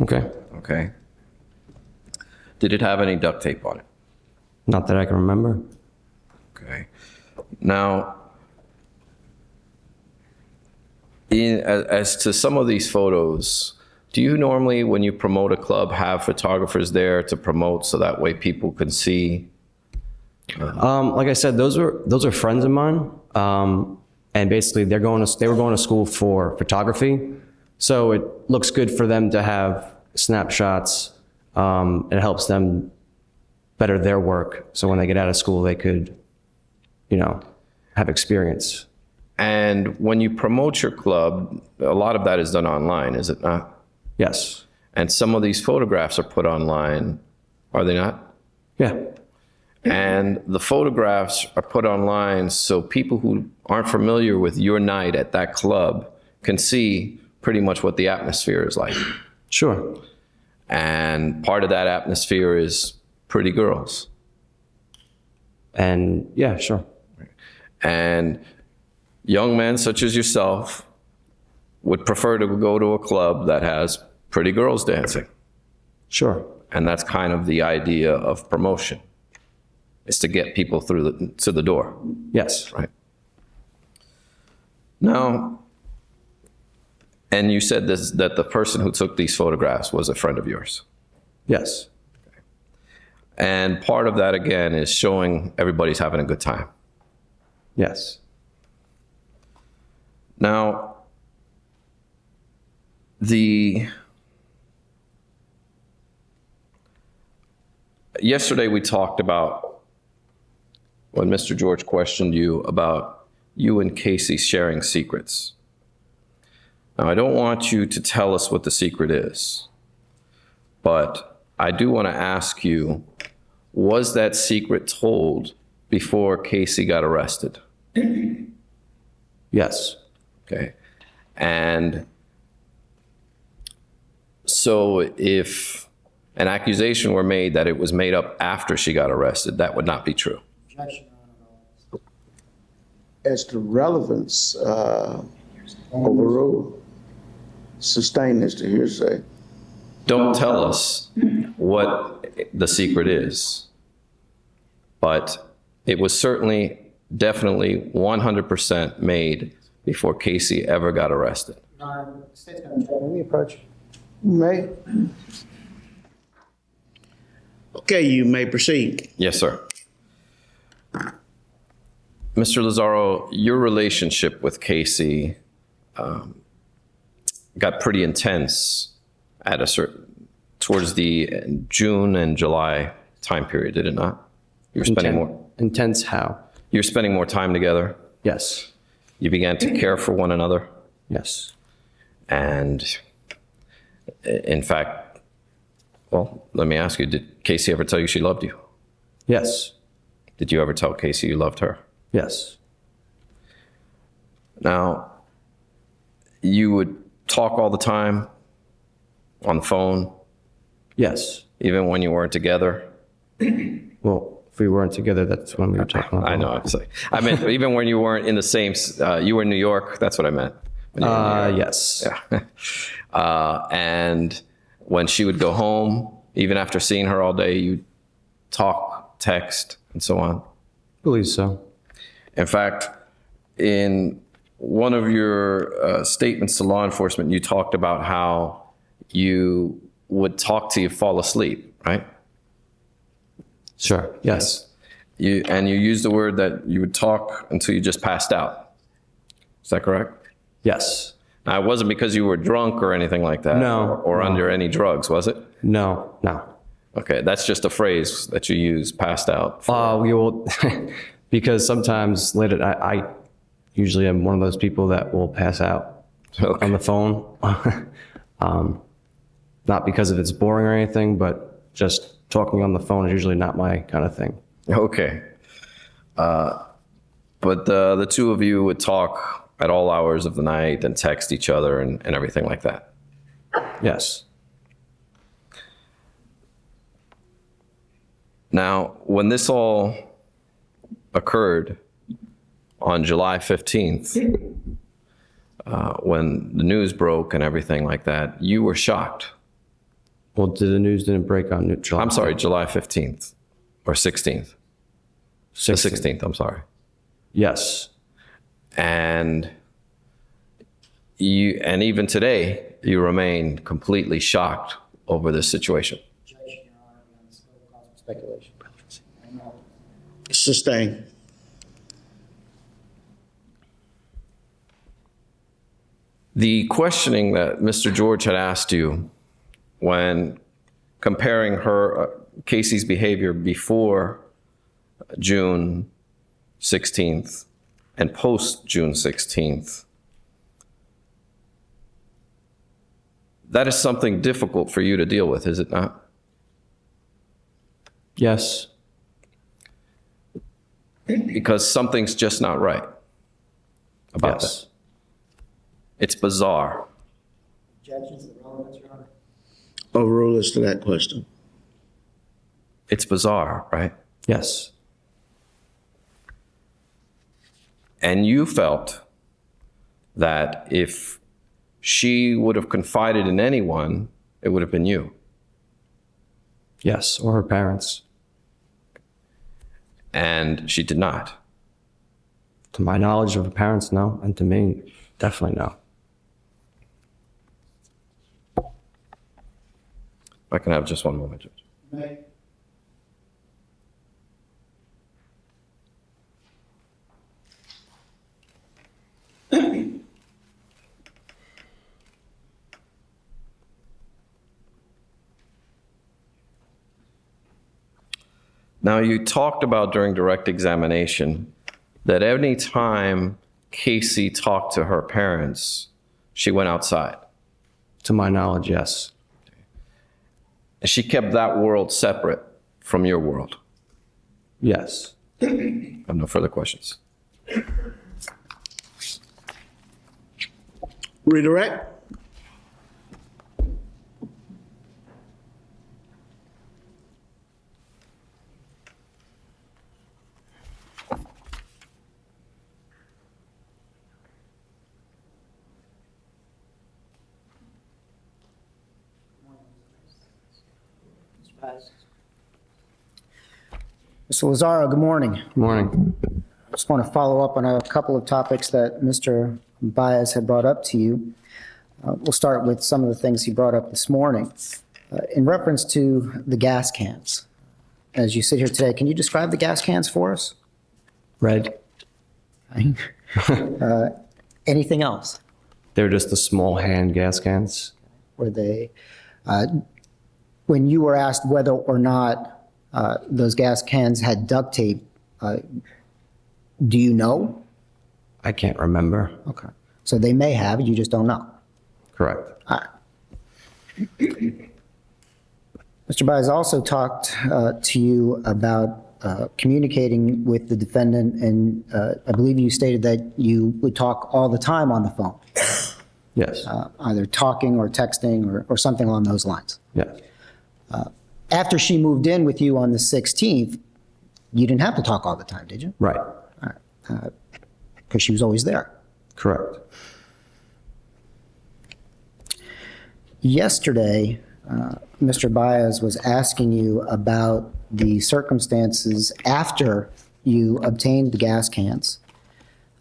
Okay. Okay. Did it have any duct tape on it? Not that I can remember. Okay. Now, as to some of these photos, do you normally, when you promote a club, have photographers there to promote so that way people can see? Like I said, those are friends of mine, and basically they were going to school for photography, so it looks good for them to have snapshots. It helps them better their work, so when they get out of school, they could, have experience. And when you promote your club, a lot of that is done online, is it not? Yes. And some of these photographs are put online, are they not? Yeah. And the photographs are put online so people who aren't familiar with your night at that club can see pretty much what the atmosphere is like. Sure. And part of that atmosphere is pretty girls. And yeah, sure. And young men such as yourself would prefer to go to a club that has pretty girls dancing. Sure. And that's kind of the idea of promotion, is to get people through to the door. Yes. Right. Now, and you said this, that the person who took these photographs was a friend of yours. Yes. And part of that, again, is showing everybody's having a good time. Yes. Now, yesterday we talked about when Mr. George questioned you about you and Casey sharing secrets. Now, I don't want you to tell us what the secret is, but I do want to ask you, was that secret told before Casey got arrested? Yes. Okay. And so if an accusation were made that it was made up after she got arrested, that would not be true. As to relevance, overruled, sustained as to hearsay. Don't tell us what the secret is, but it was certainly, definitely 100% made before Casey ever got arrested. Let me approach. May. Okay, you may proceed. Yes, sir. Mr. Lazzaro, your relationship with Casey got pretty intense at towards the June and July time period, did it not? You were spending more. Intense how? You're spending more time together. Yes. You began to care for one another. Yes. And in fact, well, let me ask you, did Casey ever tell you she loved you? Yes. Did you ever tell Casey you loved her? Yes. Now, you would talk all the time on the phone, Yes. even when you weren't together. Well, if we weren't together, that's when we were talking. I know. I meant even when you weren't in the same. You were in New York. That's what I meant. When you were in New York. Yes. Yeah. And when she would go home, even after seeing her all day, you'd talk, text, and so on. I believe so. In fact, in one of your statements to law enforcement, you talked about how you would talk till you fall asleep, right? Sure. Yes. You used the word that you would talk until you just passed out. Is that correct? Yes. Now, it wasn't because you were drunk or anything like that. No. Or under any drugs, was it? No. No. Okay, that's just a phrase that you use, passed out. We will, because sometimes later, I usually am one of those people that will pass out Okay. on the phone. Not because it's boring or anything, but just talking on the phone is usually not my kind of thing. Okay. But the two of you would talk at all hours of the night and text each other and everything like that. Yes. Now, when this all occurred on July 15th, when the news broke and everything like that, you were shocked. Well, the news didn't break on July. I'm sorry, July 15th or 16th. The 16th, I'm sorry. Yes. And even today, you remain completely shocked over this situation. Speculation. Sustained. The questioning that Mr. George had asked you when comparing her, Casey's behavior before June 16th and post June 16th, that is something difficult for you to deal with, is it not? Yes. Because something's just not right about Yes. that. It's bizarre. Objections to the relevance, Your Honor? Overrule as to that question. It's bizarre, right? Yes. And you felt that if she would have confided in anyone, it would have been you. Yes. Or her parents. And she did not. To my knowledge of her parents, no. And to me, definitely no. If I can have just one moment, Judge. May. Now, you talked about during direct examination that any time Caylee talked to her parents, she went outside. To my knowledge, yes. And she kept that world separate from your world. Yes. I have no further questions. Redirect. Mr. Lazzaro, good morning. Morning. I just want to follow up on a couple of topics that Mr. Baez had brought up to you. We'll start with some of the things he brought up this morning. In reference to the gas cans, as you sit here today, can you describe the gas cans for us? Red. Anything else? They're just the small hand gas cans. Were they, when you were asked whether or not those gas cans had duct tape, do you know? I can't remember. Okay. So they may have, you just don't know. Correct. All right. Mr. Baez also talked to you about communicating with the defendant, and I believe you stated that you would talk all the time on the phone, Yes. either talking or texting or something along those lines. Yes. After she moved in with you on the 16th, you didn't have to talk all the time, did you? Right. Because she was always there. Correct. Yesterday, Mr. Baez was asking you about the circumstances after you obtained the gas cans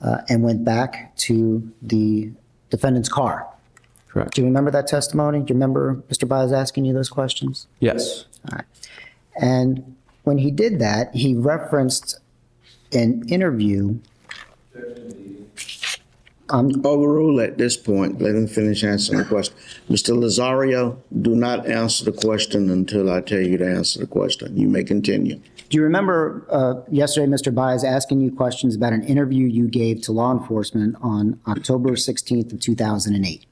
and went back to the defendant's car. Correct. Do you remember that testimony? Do you remember Mr. Baez asking you those questions? Yes. All right. And when he did that, he referenced an interview. Overrule at this point. Let him finish answering the question. Mr. Lazzaro, do not answer the question until I tell you to answer the question. You may continue. Do you remember yesterday, Mr. Baez, asking you questions about an interview you gave to law enforcement on October 16th of 2008?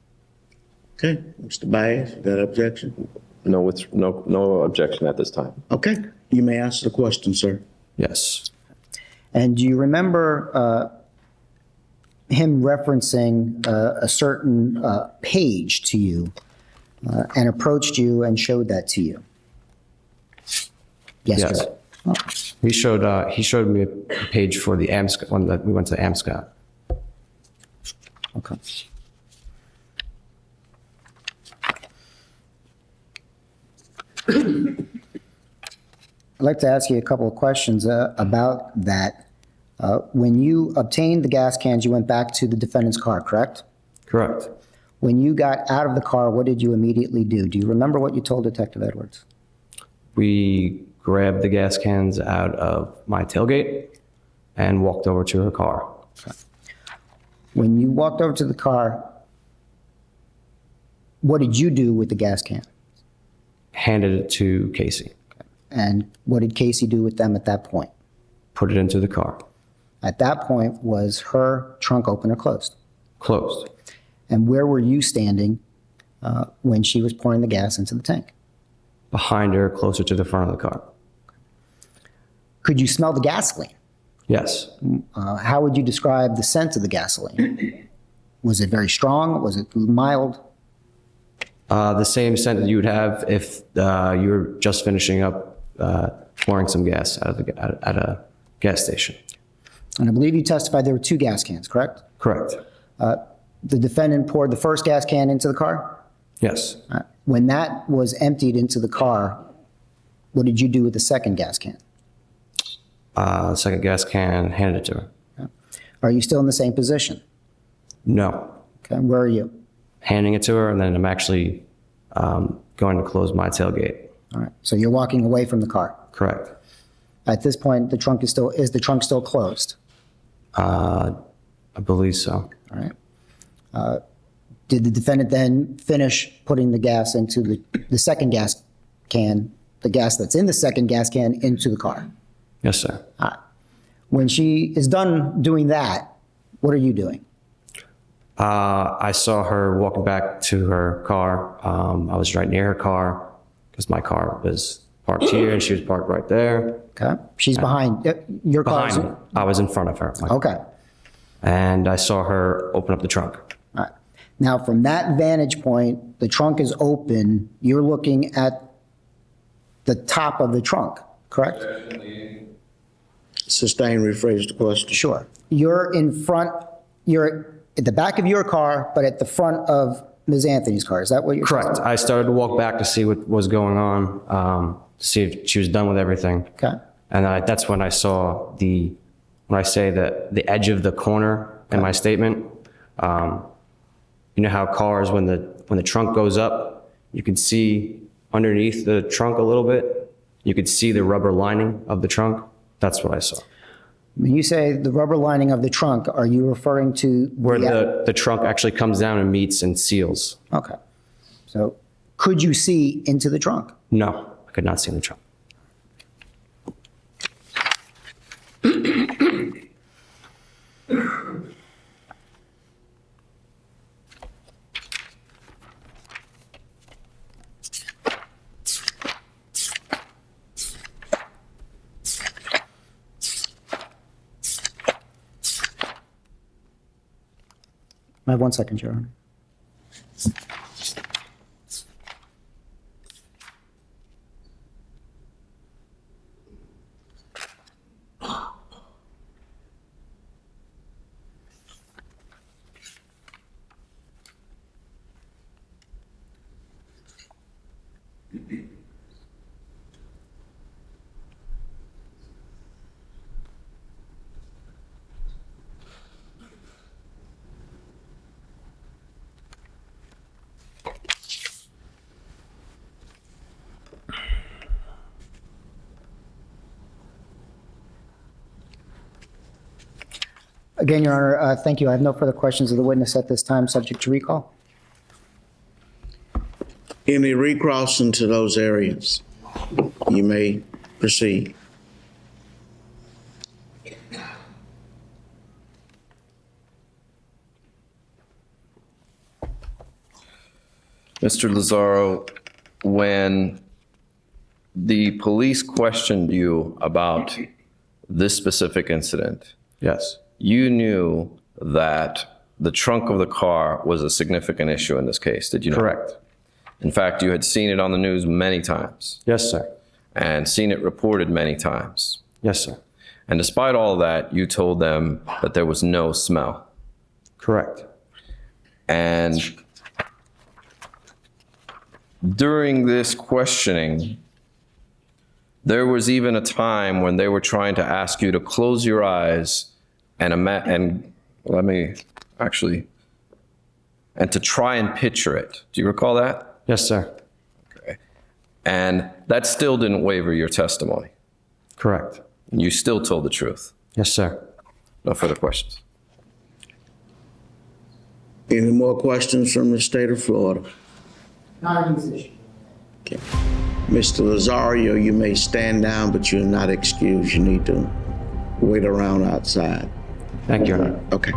Okay, Mr. Baez, you got an objection? No objection at this time. Okay, you may answer the question, sir. Yes. And do you remember him referencing a certain page to you and approached you and showed that to you? Yesterday. Yes. He showed me a page for the AMSCA, one that we went to AMSCA. Okay. I'd like to ask you a couple of questions about that. When you obtained the gas cans, you went back to the defendant's car, correct? Correct. When you got out of the car, what did you immediately do? Do you remember what you told Detective Edwards? We grabbed the gas cans out of my tailgate and walked over to her car. When you walked over to the car, what did you do with the gas can? Handed it to Caylee. And what did Caylee do with them at that point? Put it into the car. At that point, was her trunk open or closed? Closed. And where were you standing when she was pouring the gas into the tank? Behind her, closer to the front of the car. Could you smell the gasoline? Yes. How would you describe the scent of the gasoline? Was it very strong? Was it mild? The same scent that you would have if you were just finishing up pouring some gas at a gas station. And I believe you testified there were 2 gas cans, correct? Correct. The defendant poured the first gas can into the car? Yes. When that was emptied into the car, what did you do with the second gas can? Second gas can, handed it to her. Are you still in the same position? No. Okay, where are you? Handing it to her, and then I'm actually going to close my tailgate. All right, so you're walking away from the car. Correct. At this point, the trunk is the trunk still closed? I believe so. All right. Did the defendant then finish putting the gas into the second gas can, the gas that's in the second gas can, into the car? Yes, sir. When she is done doing that, what are you doing? I saw her walking back to her car. I was right near her car because my car was parked here and she was parked right there. Okay. She's behind your car. Behind me. I was in front of her. Okay. And I saw her open up the trunk. All right. Now, from that vantage point, the trunk is open. You're looking at the top of the trunk, correct? Sustain, rephrase the question. Sure. You're in front, you're at the back of your car, but at the front of Ms. Anthony's car. Is that what you're saying? Correct. I started to walk back to see what was going on, to see if she was done with everything. Okay. And that's when I saw when I say the edge of the corner in my statement. You know how cars, when the trunk goes up, you can see underneath the trunk a little bit. You could see the rubber lining of the trunk. That's what I saw. When you say the rubber lining of the trunk, are you referring to Where the trunk actually comes down and meets and seals. Okay. So could you see into the trunk? No, I could not see in the trunk. I have 1 second, Your Honor. Again, Your Honor, thank you. I have no further questions of the witness at this time, subject to recall. Any recross into those areas? You may proceed. Mr. Lazzaro, when the police questioned you about this specific incident, Yes. you knew that the trunk of the car was a significant issue in this case, did you not? Correct. In fact, you had seen it on the news many times Yes, sir. and seen it reported many times. Yes, sir. And despite all that, you told them that there was no smell. Correct. And during this questioning, there was even a time when they were trying to ask you to close your eyes and to try and picture it. Do you recall that? Yes, sir. Okay. And that still didn't waver your testimony. Correct. You still told the truth. Yes, sir. No further questions. Any more questions from the state of Florida? Not on this issue. Okay. Mr. Lazzaro, you may stand down, but you're not excused. You need to wait around outside. Thank you, Your Honor. Okay.